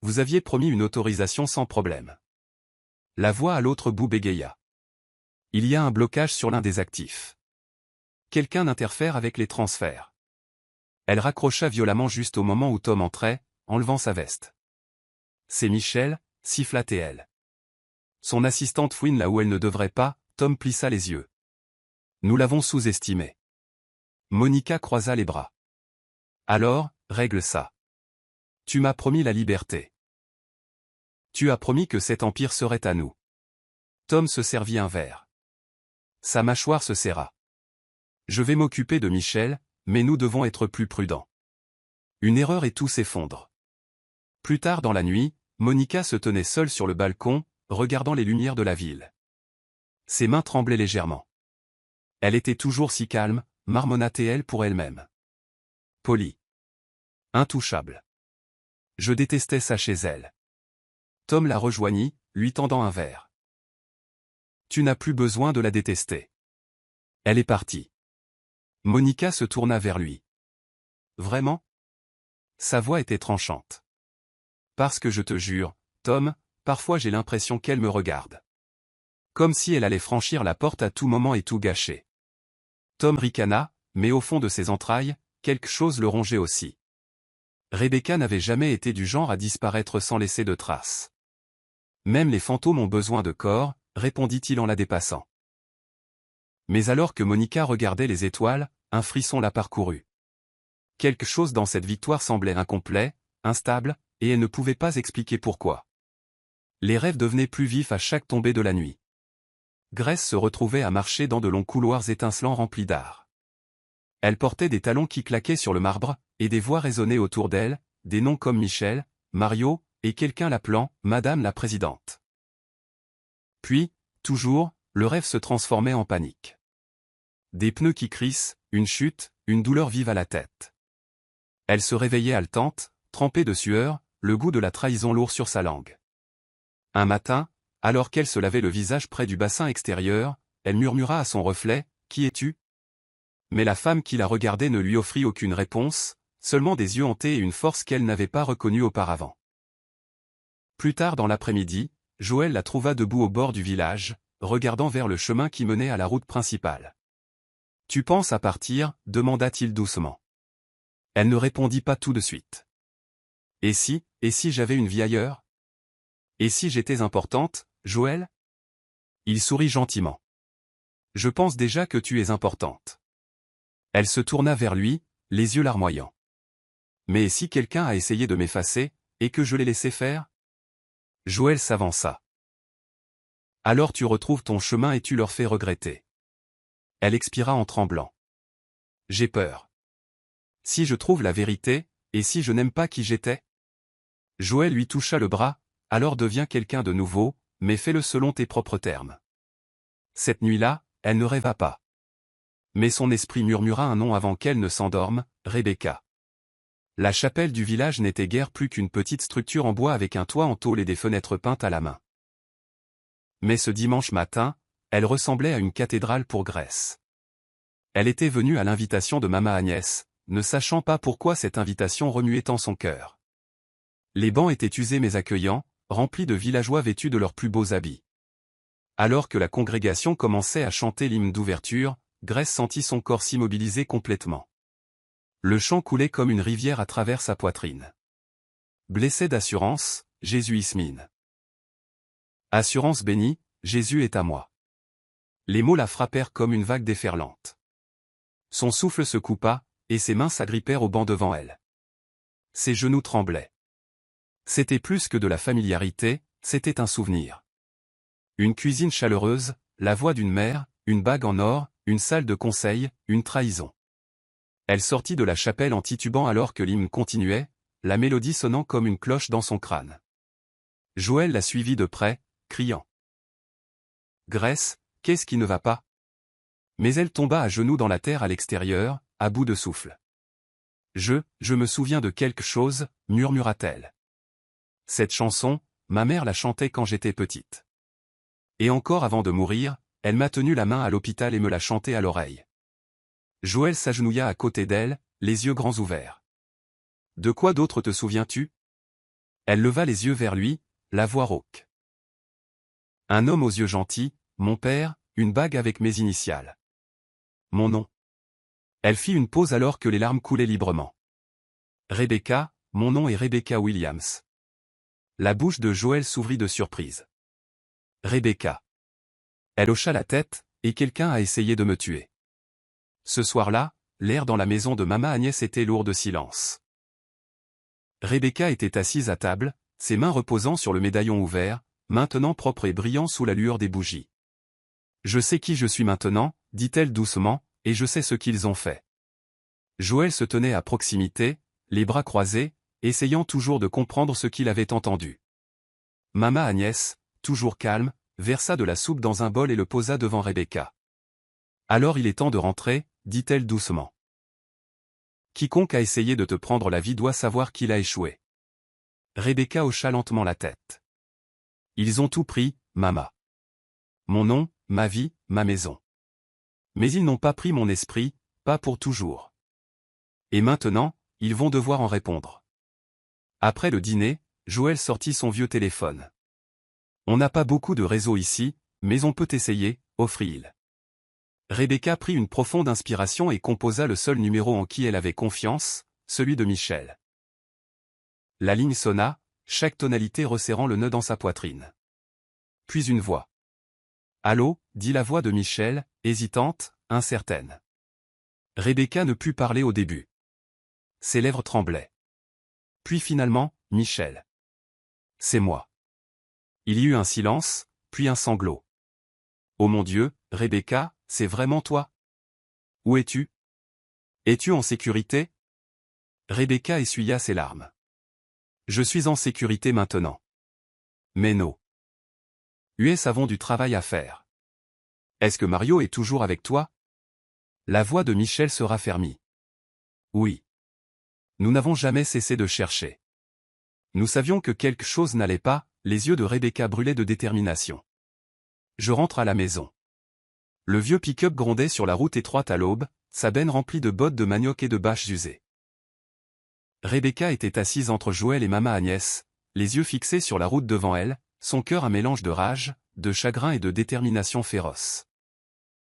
Vous aviez promis une autorisation sans problème. La voix à l'autre bout bégaya. Il y a un blocage sur l'un des actifs. Quelqu'un interfère avec les transferts. Elle raccrocha violemment juste au moment où Tom entrait, enlevant sa veste. C'est Michel, siffla-t-elle. Son assistante fouine là où elle ne devrait pas, Tom plissa les yeux. Nous l'avons sous-estimé. Monica croisa les bras. Alors, règle ça. Tu m'as promis la liberté. Tu as promis que cet empire serait à nous. Tom se servit un verre. Sa mâchoire se serra. Je vais m'occuper de Michel, mais nous devons être plus prudents. Une erreur et tout s'effondre. Plus tard dans la nuit, Monica se tenait seule sur le balcon, regardant les lumières de la ville. Ses mains tremblaient légèrement. Elle était toujours si calme, marmonna-t-elle pour elle-même. Polie. Intouchable. Je détestais ça chez elle. Tom la rejoignit, lui tendant un verre. Tu n'as plus besoin de la détester. Elle est partie. Monica se tourna vers lui. Vraiment? Sa voix était tranchante. Parce que je te jure, Tom, parfois j'ai l'impression qu'elle me regarde. Comme si elle allait franchir la porte à tout moment et tout gâcher. Tom ricana, mais au fond de ses entrailles, quelque chose le rongeait aussi. Rebecca n'avait jamais été du genre à disparaître sans laisser de traces. Même les fantômes ont besoin de corps, répondit-il en la dépassant. Mais alors que Monica regardait les étoiles, un frisson la parcourut. Quelque chose dans cette victoire semblait incomplet, instable, et elle ne pouvait pas expliquer pourquoi. Les rêves devenaient plus vifs à chaque tombée de la nuit. Grace se retrouvait à marcher dans de longs couloirs étincelants remplis d'art. Elle portait des talons qui claquaient sur le marbre, et des voix résonnaient autour d'elle, des noms comme Michel, Mario, et quelqu'un l'appelant « Madame la Présidente ». Puis, toujours, le rêve se transformait en panique. Des pneus qui crissent, une chute, une douleur vive à la tête. Elle se réveillait haletante, trempée de sueur, le goût de la trahison lourd sur sa langue. Un matin, alors qu'elle se lavait le visage près du bassin extérieur, elle murmura à son reflet « Qui es-tu » Mais la femme qui la regardait ne lui offrit aucune réponse, seulement des yeux hantés et une force qu'elle n'avait pas reconnue auparavant. Plus tard dans l'après-midi, Joël la trouva debout au bord du village, regardant vers le chemin qui menait à la route principale. « Tu penses à partir » demanda-t-il doucement. Elle ne répondit pas tout de suite. « Et si j'avais une vie ailleurs ? Et si j'étais importante, Joël ?» Il sourit gentiment. « Je pense déjà que tu es importante. » Elle se tourna vers lui, les yeux larmoyants. « Mais si quelqu'un a essayé de m'effacer, et que je l'ai laissé faire ?» Joël s'avança. « Alors tu retrouves ton chemin et tu leur fais regretter. » Elle expira en tremblant. « J'ai peur. Si je trouve la vérité, et si je n'aime pas qui j'étais ?» Joël lui toucha le bras, « Alors deviens quelqu'un de nouveau, mais fais-le selon tes propres termes. » Cette nuit-là, elle ne rêva pas. Mais son esprit murmura un nom avant qu'elle ne s'endorme, Rebecca. La chapelle du village n'était guère plus qu'une petite structure en bois avec un toit en tôle et des fenêtres peintes à la main. Mais ce dimanche matin, elle ressemblait à une cathédrale pour Grace. Elle était venue à l'invitation de Mama Agnès, ne sachant pas pourquoi cette invitation remuait tant son cœur. Les bancs étaient usés mais accueillants, remplis de villageois vêtus de leurs plus beaux habits. Alors que la congrégation commençait à chanter l'hymne d'ouverture, Grace sentit son corps s'immobiliser complètement. Le chant coulait comme une rivière à travers sa poitrine. Blessé d'assurance, Jésus Ismine. Assurance bénie, Jésus est à moi. Les mots la frappèrent comme une vague déferlante. Son souffle se coupa, et ses mains s'agrippèrent au banc devant elle. Ses genoux tremblaient. C'était plus que de la familiarité, c'était un souvenir. Une cuisine chaleureuse, la voix d'une mère, une bague en or, une salle de conseil, une trahison. Elle sortit de la chapelle en titubant alors que l'hymne continuait, la mélodie sonnant comme une cloche dans son crâne. Joël la suivit de près, criant. « Grace, qu'est-ce qui ne va pas ?» Mais elle tomba à genoux dans la terre à l'extérieur, à bout de souffle. « Je me souviens de quelque chose, » murmura-t-elle. « Cette chanson, ma mère la chantait quand j'étais petite. Et encore avant de mourir, elle m'a tenu la main à l'hôpital et me l'a chantée à l'oreille. » Joël s'agenouilla à côté d'elle, les yeux grands ouverts. « De quoi d'autre te souviens-tu » Elle leva les yeux vers lui, la voix rauque. « Un homme aux yeux gentils, mon père, une bague avec mes initiales. Mon nom. » Elle fit une pause alors que les larmes coulaient librement. « Rebecca, mon nom est Rebecca Williams. » La bouche de Joël s'ouvrit de surprise. « Rebecca. » Elle hocha la tête, « Et quelqu'un a essayé de me tuer. » Ce soir-là, l'air dans la maison de Mama Agnès était lourd de silence. Rebecca était assise à table, ses mains reposant sur le médaillon ouvert, maintenant propre et brillant sous la lueur des bougies. « Je sais qui je suis maintenant, » dit-elle doucement, « et je sais ce qu'ils ont fait. » Joël se tenait à proximité, les bras croisés, essayant toujours de comprendre ce qu'il avait entendu. Mama Agnès, toujours calme, versa de la soupe dans un bol et le posa devant Rebecca. « Alors il est temps de rentrer, » dit-elle doucement. « Quiconque a essayé de te prendre la vie doit savoir qu'il a échoué. » Rebecca hocha lentement la tête. « Ils ont tout pris, Mama. Mon nom, ma vie, ma maison. Mais ils n'ont pas pris mon esprit, pas pour toujours. Et maintenant, ils vont devoir en répondre. » Après le dîner, Joël sortit son vieux téléphone. « On n'a pas beaucoup de réseaux ici, mais on peut essayer, » offrit-il. Rebecca prit une profonde inspiration et composa le seul numéro en qui elle avait confiance, celui de Michel. La ligne sonna, chaque tonalité resserrant le nœud dans sa poitrine. Puis une voix. « Allô » dit la voix de Michel, hésitante, incertaine. Rebecca ne put parler au début. Ses lèvres tremblaient. Puis finalement, « Michel. C'est moi. » Il y eut un silence, puis un sanglot. « Oh mon Dieu, Rebecca, c'est vraiment toi? Où es-tu? Es-tu en sécurité? » Rebecca essuya ses larmes. « Je suis en sécurité maintenant. » Mais non. US avons du travail à faire. Est-ce que Mario est toujours avec toi? La voix de Michel se raffermit. Oui. Nous n'avons jamais cessé de chercher. Nous savions que quelque chose n'allait pas, les yeux de Rebecca brûlaient de détermination. Je rentre à la maison. Le vieux pick-up grondait sur la route étroite à l'aube, sa benne remplie de bottes de manioc et de bâches usées. Rebecca était assise entre Joël et Maman Agnès, les yeux fixés sur la route devant elle, son cœur un mélange de rage, de chagrin et de détermination féroce.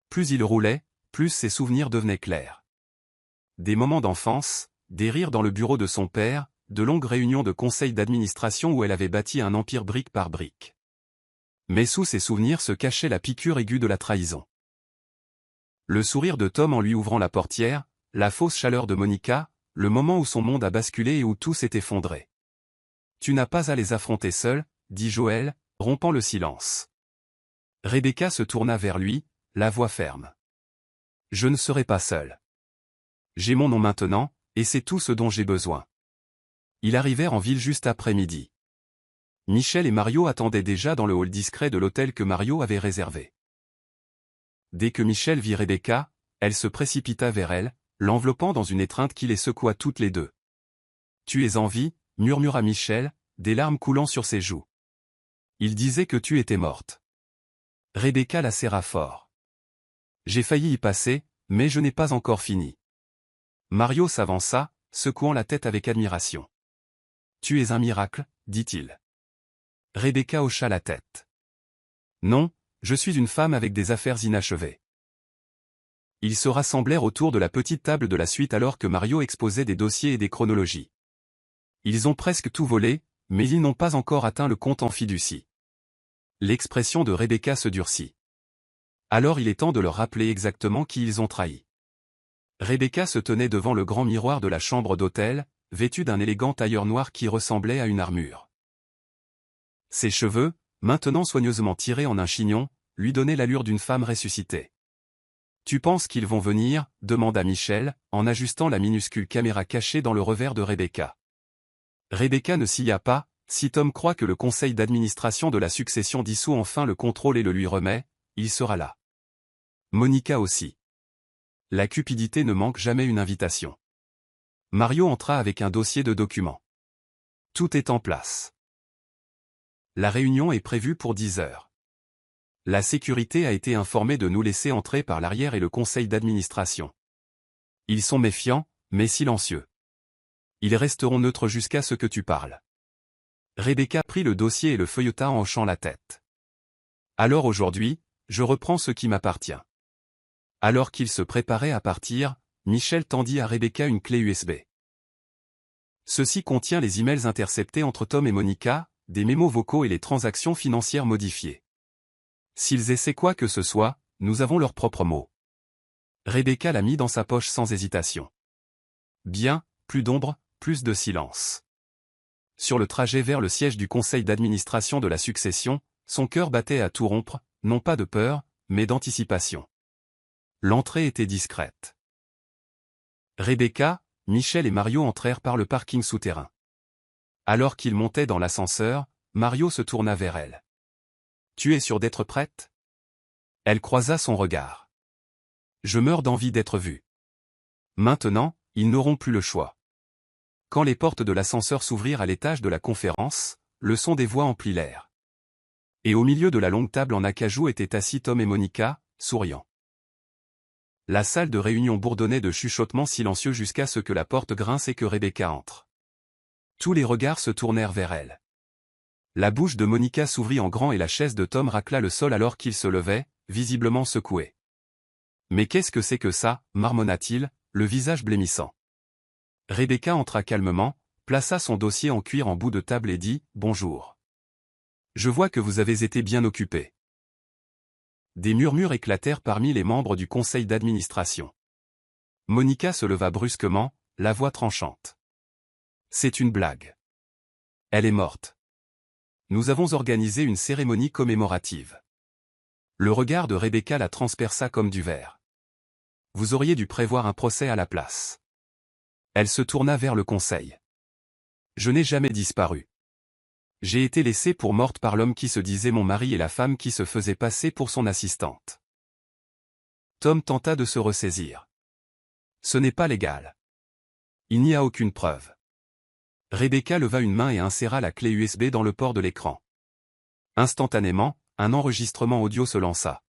Plus il roulait, plus ses souvenirs devenaient clairs. Des moments d'enfance, des rires dans le bureau de son père, de longues réunions de conseil d'administration où elle avait bâti un empire brique par brique. Mais sous ces souvenirs se cachait la piqûre aiguë de la trahison. Le sourire de Tom en lui ouvrant la portière, la fausse chaleur de Monica, le moment où son monde a basculé et où tout s'est effondré. « Tu n'as pas à les affronter seul, » dit Joël, rompant le silence. Rebecca se tourna vers lui, la voix ferme. « Je ne serai pas seul. J'ai mon nom maintenant, et c'est tout ce dont j'ai besoin. » Ils arrivèrent en ville juste après midi. Michel et Mario attendaient déjà dans le hall discret de l'hôtel que Mario avait réservé. Dès que Michel vit Rebecca, elle se précipita vers elle, l'enveloppant dans une étreinte qui les secoua toutes les deux. « Tu es en vie » murmura Michel, des larmes coulant sur ses joues. Il disait que tu étais morte. Rebecca la serra fort. « J'ai failli y passer, mais je n'ai pas encore fini. » Mario s'avança, secouant la tête avec admiration. « Tu es un miracle, dit-il. » Rebecca hocha la tête. « Non, je suis une femme avec des affaires inachevées. » Ils se rassemblèrent autour de la petite table de la suite alors que Mario exposait des dossiers et des chronologies. Ils ont presque tout volé, mais ils n'ont pas encore atteint le compte en fiducie. L'expression de Rebecca se durcit. Alors il est temps de leur rappeler exactement qui ils ont trahi. Rebecca se tenait devant le grand miroir de la chambre d'hôtel, vêtue d'un élégant tailleur noir qui ressemblait à une armure. Ses cheveux, maintenant soigneusement tirés en un chignon, lui donnaient l'allure d'une femme ressuscitée. « Tu penses qu'ils vont venir ?» demanda Michel, en ajustant la minuscule caméra cachée dans le revers de Rebecca. Rebecca ne sia pas, si Tom croit que le conseil d'administration de la succession dissout enfin le contrôle et le lui remet, il sera là. Monica aussi. La cupidité ne manque jamais une invitation. Mario entra avec un dossier de documents. Tout est en place. La réunion est prévue pour 10 heures. La sécurité a été informée de nous laisser entrer par l'arrière et le conseil d'administration. Ils sont méfiants, mais silencieux. Ils resteront neutres jusqu'à ce que tu parles. Rebecca prit le dossier et le feuilleta en hochant la tête. Alors aujourd'hui, je reprends ce qui m'appartient. Alors qu'il se préparait à partir, Michel tendit à Rebecca une clé USB. Ceci contient les emails interceptés entre Tom et Monica, des mémos vocaux et les transactions financières modifiées. S'ils essaient quoi que ce soit, nous avons leurs propres mots. Rebecca l'a mis dans sa poche sans hésitation. Bien, plus d'ombre, plus de silence. Sur le trajet vers le siège du conseil d'administration de la succession, son cœur battait à tout rompre, non pas de peur, mais d'anticipation. L'entrée était discrète. Rebecca, Michel et Mario entrèrent par le parking souterrain. Alors qu'ils montaient dans l'ascenseur, Mario se tourna vers elle. « Tu es sûre d'être prête ?» Elle croisa son regard. « Je meurs d'envie d'être vue. » Maintenant, ils n'auront plus le choix. Quand les portes de l'ascenseur s'ouvrirent à l'étage de la conférence, le son des voix emplit l'air. Et au milieu de la longue table en acajou étaient assis Tom et Monica, souriant. La salle de réunion bourdonnait de chuchotements silencieux jusqu'à ce que la porte grince et que Rebecca entre. Tous les regards se tournèrent vers elle. La bouche de Monica s'ouvrit en grand et la chaise de Tom racla le sol alors qu'il se levait, visiblement secoué. « Mais qu'est-ce que c'est que ça ?» marmonna-t-il, le visage blêmissant. Rebecca entra calmement, plaça son dossier en cuir en bout de table et dit « Bonjour. Je vois que vous avez été bien occupé. » Des murmures éclatèrent parmi les membres du conseil d'administration. Monica se leva brusquement, la voix tranchante. « C'est une blague. Elle est morte. Nous avons organisé une cérémonie commémorative. » Le regard de Rebecca la transperça comme du verre. « Vous auriez dû prévoir un procès à la place. » Elle se tourna vers le conseil. « Je n'ai jamais disparu. J'ai été laissée pour morte par l'homme qui se disait mon mari et la femme qui se faisait passer pour son assistante. » Tom tenta de se ressaisir. « Ce n'est pas légal. Il n'y a aucune preuve. » Rebecca leva une main et inséra la clé USB dans le port de l'écran. Instantanément, un enregistrement audio se lança.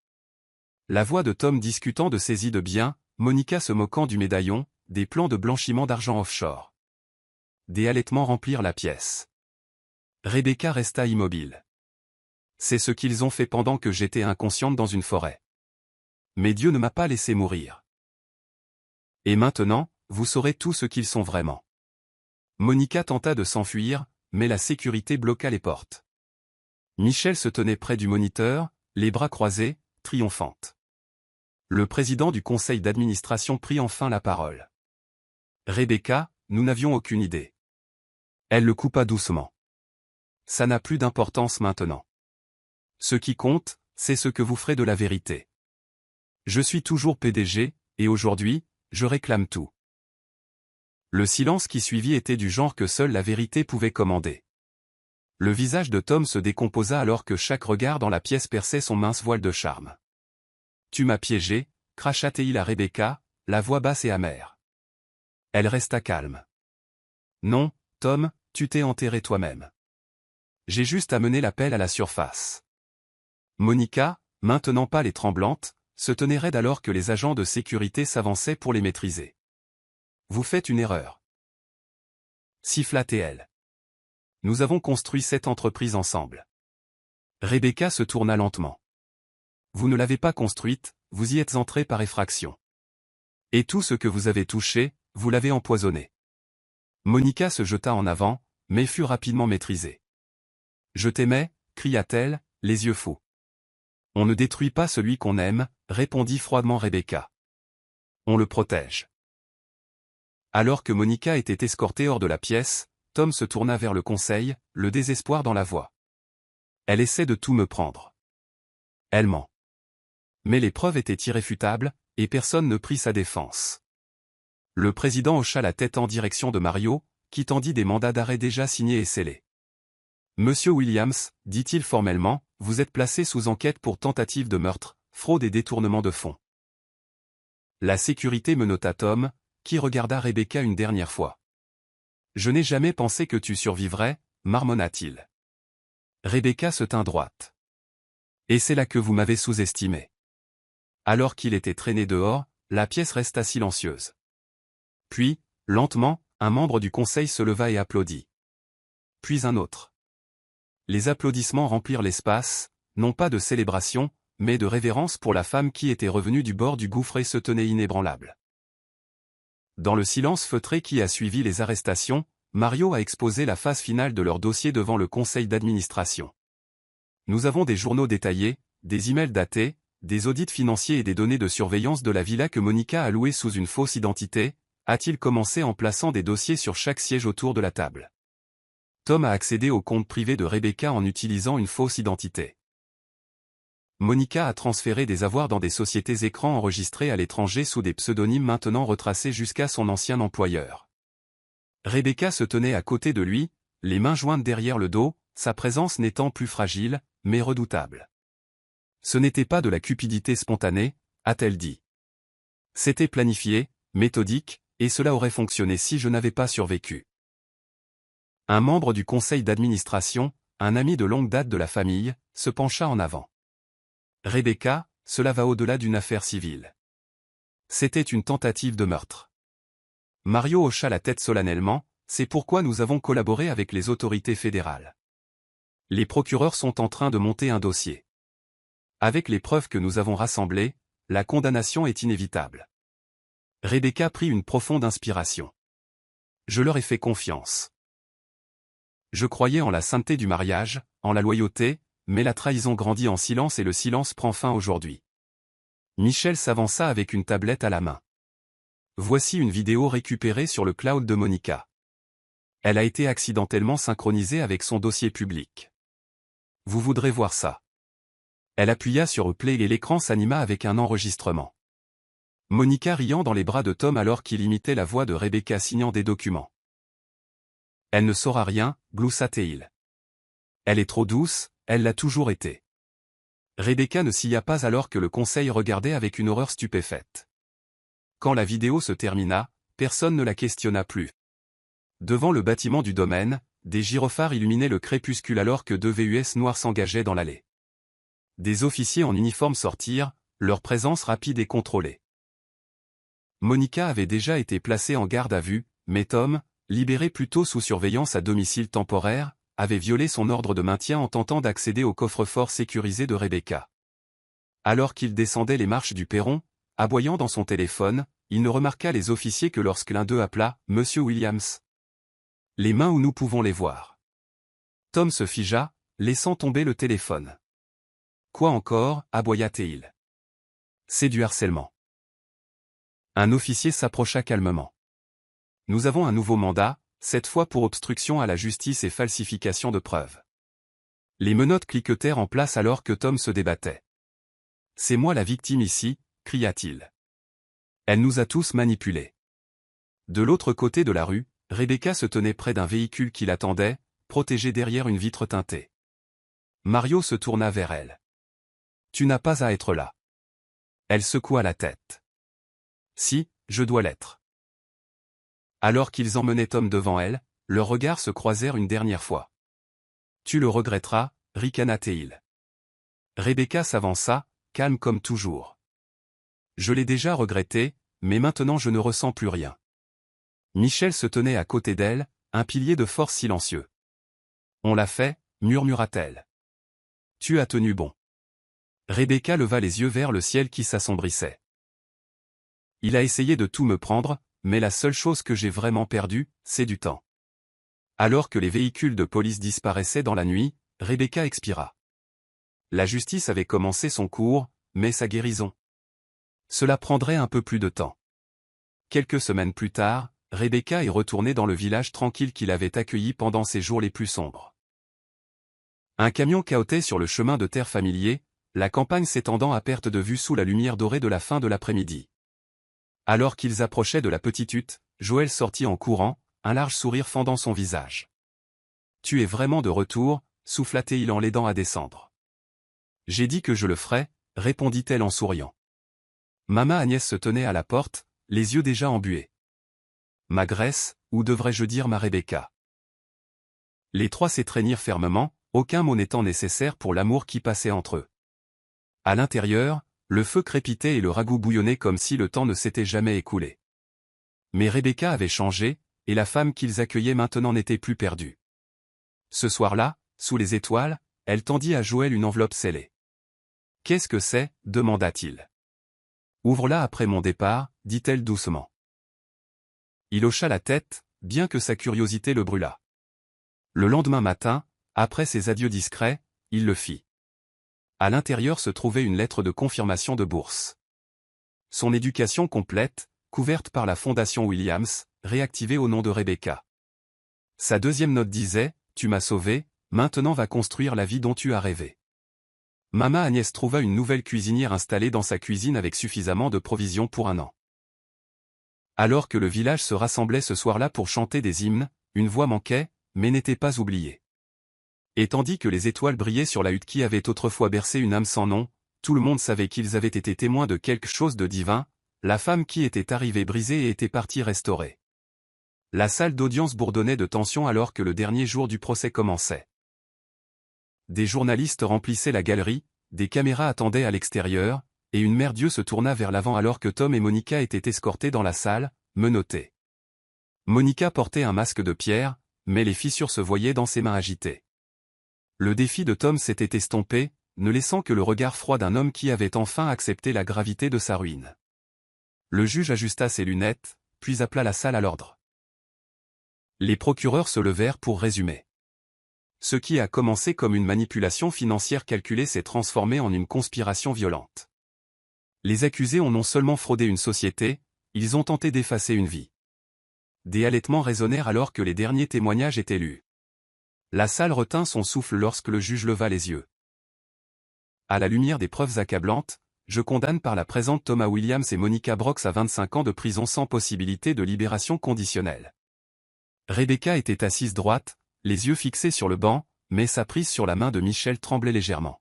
La voix de Tom discutant de saisie de biens, Monica se moquant du médaillon, des plans de blanchiment d'argent offshore. Des halètements remplirent la pièce. Rebecca resta immobile. « C'est ce qu'ils ont fait pendant que j'étais inconsciente dans une forêt. Mais Dieu ne m'a pas laissé mourir. Et maintenant, vous saurez tout ce qu'ils sont vraiment. » Monica tenta de s'enfuir, mais la sécurité bloqua les portes. Michelle se tenait près du moniteur, les bras croisés, triomphante. Le président du conseil d'administration prit enfin la parole. « Rebecca, nous n'avions aucune idée. » Elle le coupa doucement. « Ça n'a plus d'importance maintenant. Ce qui compte, c'est ce que vous ferez de la vérité. Je suis toujours PDG, et aujourd'hui, je réclame tout. » Le silence qui suivit était du genre que seule la vérité pouvait commander. Le visage de Tom se décomposa alors que chaque regard dans la pièce perçait son mince voile de charme. « Tu m'as piégé » cracha-t-il à Rebecca, la voix basse et amère. Elle resta calme. « Non, Tom, tu t'es enterré toi-même. J'ai juste amené la pelle à la surface. » Monica, maintenant pâle et tremblante, se tenait raide alors que les agents de sécurité s'avançaient pour les maîtriser. « Vous faites une erreur. » siffla-t-elle. « Nous avons construit cette entreprise ensemble. » Rebecca se tourna lentement. « Vous ne l'avez pas construite, vous y êtes entré par effraction. Et tout ce que vous avez touché, vous l'avez empoisonné. » Monica se jeta en avant, mais fut rapidement maîtrisée. « Je t'aimais, » cria-t-elle, les yeux fous. « On ne détruit pas celui qu'on aime, » répondit froidement Rebecca. « On le protège. » Alors que Monica était escortée hors de la pièce, Tom se tourna vers le conseil, le désespoir dans la voix. « Elle essaie de tout me prendre. Elle ment. » Mais les preuves étaient irréfutables, et personne ne prit sa défense. Le président hocha la tête en direction de Mario, qui tendit des mandats d'arrêt déjà signés et scellés. « Monsieur Williams, dit-il formellement, vous êtes placé sous enquête pour tentative de meurtre, fraude et détournement de fonds. » La sécurité menota Tom, qui regarda Rebecca une dernière fois. « Je n'ai jamais pensé que tu survivrais, » marmonna-t-il. Rebecca se tint droite. « Et c'est là que vous m'avez sous-estimé. » Alors qu'il était traîné dehors, la pièce resta silencieuse. Puis, lentement, un membre du conseil se leva et applaudit. Puis un autre. Les applaudissements remplirent l'espace, non pas de célébration, mais de révérence pour la femme qui était revenue du bord du gouffre et se tenait inébranlable. Dans le silence feutré qui a suivi les arrestations, Mario a exposé la phase finale de leur dossier devant le conseil d'administration. Nous avons des journaux détaillés, des emails datés, des audits financiers et des données de surveillance de la villa que Monica a louée sous une fausse identité, a-t-il commencé en plaçant des dossiers sur chaque siège autour de la table. Tom a accédé au compte privé de Rebecca en utilisant une fausse identité. Monica a transféré des avoirs dans des sociétés écrans enregistrées à l'étranger sous des pseudonymes maintenant retracés jusqu'à son ancien employeur. Rebecca se tenait à côté de lui, les mains jointes derrière le dos, sa présence n'étant plus fragile, mais redoutable. Ce n'était pas de la cupidité spontanée, a-t-elle dit. C'était planifié, méthodique, et cela aurait fonctionné si je n'avais pas survécu. Un membre du conseil d'administration, un ami de longue date de la famille, se pencha en avant. Rebecca, cela va au-delà d'une affaire civile. C'était une tentative de meurtre. Mario hocha la tête solennellement, c'est pourquoi nous avons collaboré avec les autorités fédérales. Les procureurs sont en train de monter un dossier. Avec les preuves que nous avons rassemblées, la condamnation est inévitable. Rebecca prit une profonde inspiration. Je leur ai fait confiance. Je croyais en la sainteté du mariage, en la loyauté, mais la trahison grandit en silence et le silence prend fin aujourd'hui. Michel s'avança avec une tablette à la main. Voici une vidéo récupérée sur le cloud de Monica. Elle a été accidentellement synchronisée avec son dossier public. Vous voudrez voir ça. Elle appuya sur Play et l'écran s'anima avec un enregistrement. Monica riant dans les bras de Tom alors qu'il imitait la voix de Rebecca signant des documents. Elle ne saura rien, gloussa-t-il. Elle est trop douce, elle l'a toujours été. Rebecca ne sia pas alors que le conseil regardait avec une horreur stupéfaite. Quand la vidéo se termina, personne ne la questionna plus. Devant le bâtiment du domaine, des gyrophares illuminaient le crépuscule alors que 2 VUS noirs s'engageaient dans l'allée. Des officiers en uniforme sortirent, leur présence rapide et contrôlée. Monica avait déjà été placée en garde à vue, mais Tom, libéré plus tôt sous surveillance à domicile temporaire, avait violé son ordre de maintien en tentant d'accéder au coffre-fort sécurisé de Rebecca. Alors qu'il descendait les marches du perron, aboyant dans son téléphone, il ne remarqua les officiers que lorsque l'un d'eux appela « Monsieur Williams ». Les mains où nous pouvons les voir. Tom se figea, laissant tomber le téléphone. Quoi encore, aboya-t-il. C'est du harcèlement. Un officier s'approcha calmement. Nous avons un nouveau mandat, cette fois pour obstruction à la justice et falsification de preuves. Les menottes cliquetèrent en place alors que Tom se débattait. C'est moi la victime ici, cria-t-il. Elle nous a tous manipulés. De l'autre côté de la rue, Rebecca se tenait près d'un véhicule qui l'attendait, protégé derrière une vitre teintée. Mario se tourna vers elle. Tu n'as pas à être là. Elle secoua la tête. Si, je dois l'être. Alors qu'ils emmenaient Tom devant elle, leurs regards se croisèrent une dernière fois. Tu le regretteras, ricana-t-il. Rebecca s'avança, calme comme toujours. Je l'ai déjà regretté, mais maintenant je ne ressens plus rien. Michel se tenait à côté d'elle, un pilier de force silencieux. On l'a fait, murmura-t-elle. Tu as tenu bon. Rebecca leva les yeux vers le ciel qui s'assombrissait. Il a essayé de tout me prendre, mais la seule chose que j'ai vraiment perdue, c'est du temps. Alors que les véhicules de police disparaissaient dans la nuit, Rebecca expira. La justice avait commencé son cours, mais sa guérison. Cela prendrait un peu plus de temps. Quelques semaines plus tard, Rebecca est retournée dans le village tranquille qui l'avait accueillie pendant ses jours les plus sombres. Un camion cahotait sur le chemin de terre familier, la campagne s'étendant à perte de vue sous la lumière dorée de la fin de l'après-midi. Alors qu'ils approchaient de la petite hutte, Joël sortit en courant, un large sourire fendant son visage. « Tu es vraiment de retour » souffla-t-il en l'aidant à descendre. « J'ai dit que je le ferais » répondit-elle en souriant. Maman Agnès se tenait à la porte, les yeux déjà embués. « Ma Grèce, ou devrais-je dire ma Rebecca ?» Les trois s'étreignirent fermement, aucun mot n'étant nécessaire pour l'amour qui passait entre eux. À l'intérieur, le feu crépitait et le ragoût bouillonnait comme si le temps ne s'était jamais écoulé. Mais Rebecca avait changé, et la femme qu'ils accueillaient maintenant n'était plus perdue. Ce soir-là, sous les étoiles, elle tendit à Joël une enveloppe scellée. « Qu'est-ce que c'est » demanda-t-il. « Ouvre-la après mon départ, dit-elle doucement. Il hocha la tête, bien que sa curiosité le brûlât. Le lendemain matin, après ses adieux discrets, il le fit. À l'intérieur se trouvait une lettre de confirmation de bourse. Son éducation complète, couverte par la Fondation Williams, réactivée au nom de Rebecca. Sa deuxième note disait « Tu m'as sauvé, maintenant va construire la vie dont tu as rêvé ». Maman Agnès trouva une nouvelle cuisinière installée dans sa cuisine avec suffisamment de provisions pour un an. Alors que le village se rassemblait ce soir-là pour chanter des hymnes, une voix manquait, mais n'était pas oubliée. Et tandis que les étoiles brillaient sur la hutte qui avait autrefois bercé une âme sans nom, tout le monde savait qu'ils avaient été témoins de quelque chose de divin, la femme qui était arrivée brisée et était partie restaurée. La salle d'audience bourdonnait de tension alors que le dernier jour du procès commençait. Des journalistes remplissaient la galerie, des caméras attendaient à l'extérieur, et une mère Dieu se tourna vers l'avant alors que Tom et Monica étaient escortés dans la salle, menottés. Monica portait un masque de pierre, mais les fissures se voyaient dans ses mains agitées. Le défi de Tom s'était estompé, ne laissant que le regard froid d'un homme qui avait enfin accepté la gravité de sa ruine. Le juge ajusta ses lunettes, puis appela la salle à l'ordre. Les procureurs se levèrent pour résumer. Ce qui a commencé comme une manipulation financière calculée s'est transformé en une conspiration violente. Les accusés ont non seulement fraudé une société, ils ont tenté d'effacer une vie. Des halètements résonnèrent alors que les derniers témoignages étaient lus. La salle retint son souffle lorsque le juge leva les yeux. À la lumière des preuves accablantes, je condamne par la présente Thomas Williams et Monica Brooks à 25 ans de prison sans possibilité de libération conditionnelle. Rebecca était assise droite, les yeux fixés sur le banc, mais sa prise sur la main de Michel tremblait légèrement.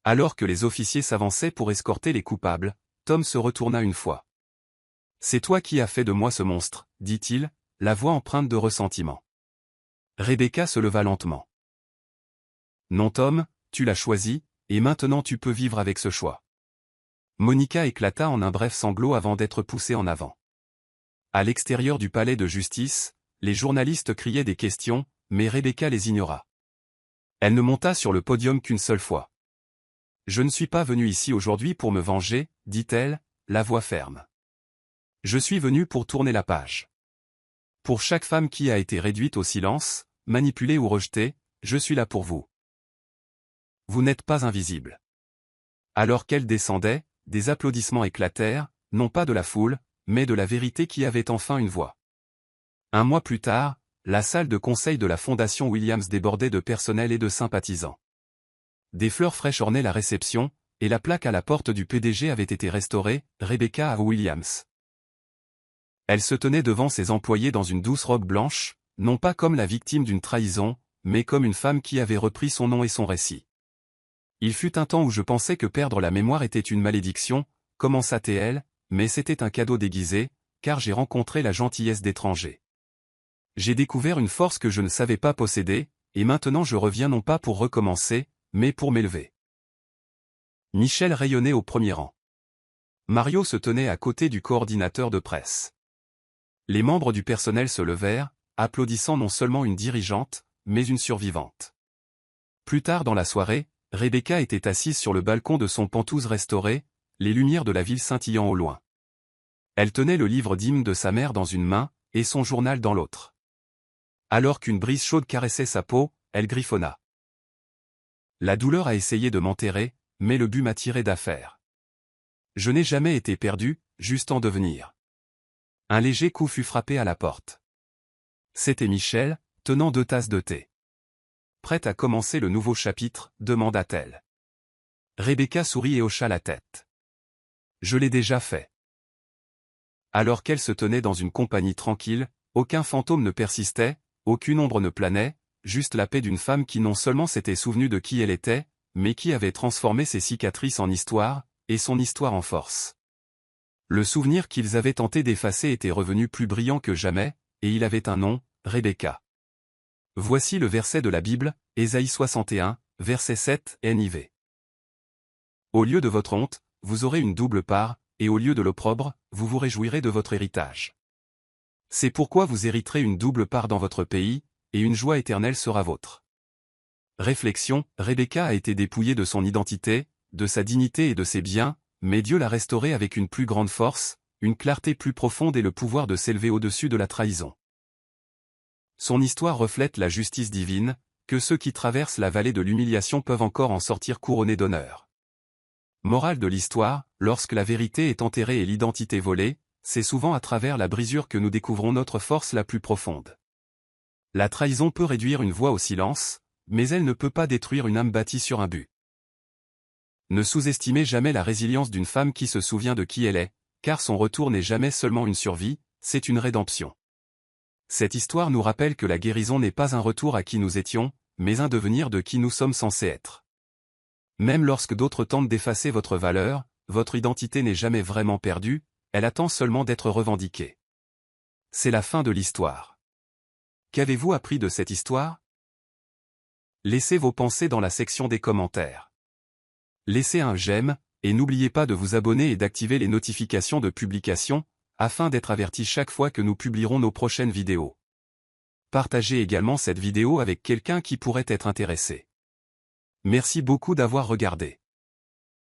Alors que les officiers s'avançaient pour escorter les coupables, Tom se retourna une fois. « C'est toi qui as fait de moi ce monstre, » dit-il, la voix empreinte de ressentiment. Rebecca se leva lentement. « Non Tom, tu l'as choisi, et maintenant tu peux vivre avec ce choix. » Monica éclata en un bref sanglot avant d'être poussée en avant. À l'extérieur du palais de justice, les journalistes criaient des questions, mais Rebecca les ignora. Elle ne monta sur le podium qu'une seule fois. « Je ne suis pas venue ici aujourd'hui pour me venger, » dit-elle, la voix ferme. « Je suis venue pour tourner la page. Pour chaque femme qui a été réduite au silence, manipulée ou rejetée, je suis là pour vous. Vous n'êtes pas invisible. » Alors qu'elle descendait, des applaudissements éclatèrent, non pas de la foule, mais de la vérité qui avait enfin une voix. Un mois plus tard, la salle de conseil de la Fondation Williams débordait de personnel et de sympathisants. Des fleurs fraîches ornaient la réception, et la plaque à la porte du PDG avait été restaurée, Rebecca A. Williams. Elle se tenait devant ses employés dans une douce robe blanche, non pas comme la victime d'une trahison, mais comme une femme qui avait repris son nom et son récit. Il fut un temps où je pensais que perdre la mémoire était une malédiction, commença-t-elle, mais c'était un cadeau déguisé, car j'ai rencontré la gentillesse d'étrangers. J'ai découvert une force que je ne savais pas posséder, et maintenant je reviens non pas pour recommencer, mais pour m'élever. Michel rayonnait au premier rang. Mario se tenait à côté du coordinateur de presse. Les membres du personnel se levèrent, applaudissant non seulement une dirigeante, mais une survivante. Plus tard dans la soirée, Rebecca était assise sur le balcon de son pentouse restaurée, les lumières de la ville scintillant au loin. Elle tenait le livre d'hymne de sa mère dans une main, et son journal dans l'autre. Alors qu'une brise chaude caressait sa peau, elle griffonna. La douleur a essayé de m'enterrer, mais le but m'a tiré d'affaire. Je n'ai jamais été perdu, juste en devenir. Un léger coup fut frappé à la porte. C'était Michel, tenant 2 tasses de thé. Prête à commencer le nouveau chapitre, demanda-t-elle. Rebecca sourit et hocha la tête. Je l'ai déjà fait. Alors qu'elle se tenait dans une compagnie tranquille, aucun fantôme ne persistait, aucune ombre ne planait, juste la paix d'une femme qui non seulement s'était souvenue de qui elle était, mais qui avait transformé ses cicatrices en histoire, et son histoire en force. Le souvenir qu'ils avaient tenté d'effacer était revenu plus brillant que jamais, et il avait un nom, Rebecca. Voici le verset de la Bible, Ésaïe 61, verset 7, NIV. Au lieu de votre honte, vous aurez une double part, et au lieu de l'opprobre, vous vous réjouirez de votre héritage. C'est pourquoi vous hériterez une double part dans votre pays, et une joie éternelle sera vôtre. Réflexion, Rebecca a été dépouillée de son identité, de sa dignité et de ses biens, mais Dieu l'a restaurée avec une plus grande force, une clarté plus profonde et le pouvoir de s'élever au-dessus de la trahison. Son histoire reflète la justice divine, que ceux qui traversent la vallée de l'humiliation peuvent encore en sortir couronnés d'honneur. Morale de l'histoire, lorsque la vérité est enterrée et l'identité volée, c'est souvent à travers la brisure que nous découvrons notre force la plus profonde. La trahison peut réduire une voix au silence, mais elle ne peut pas détruire une âme bâtie sur un but. Ne sous-estimez jamais la résilience d'une femme qui se souvient de qui elle est, car son retour n'est jamais seulement une survie, c'est une rédemption. Cette histoire nous rappelle que la guérison n'est pas un retour à qui nous étions, mais un devenir de qui nous sommes censés être. Même lorsque d'autres tentent d'effacer votre valeur, votre identité n'est jamais vraiment perdue, elle attend seulement d'être revendiquée. C'est la fin de l'histoire. Qu'avez-vous appris de cette histoire? Laissez vos pensées dans la section des commentaires. Laissez un j'aime, et n'oubliez pas de vous abonner et d'activer les notifications de publication, afin d'être averti chaque fois que nous publierons nos prochaines vidéos. Partagez également cette vidéo avec quelqu'un qui pourrait être intéressé. Merci beaucoup d'avoir regardé.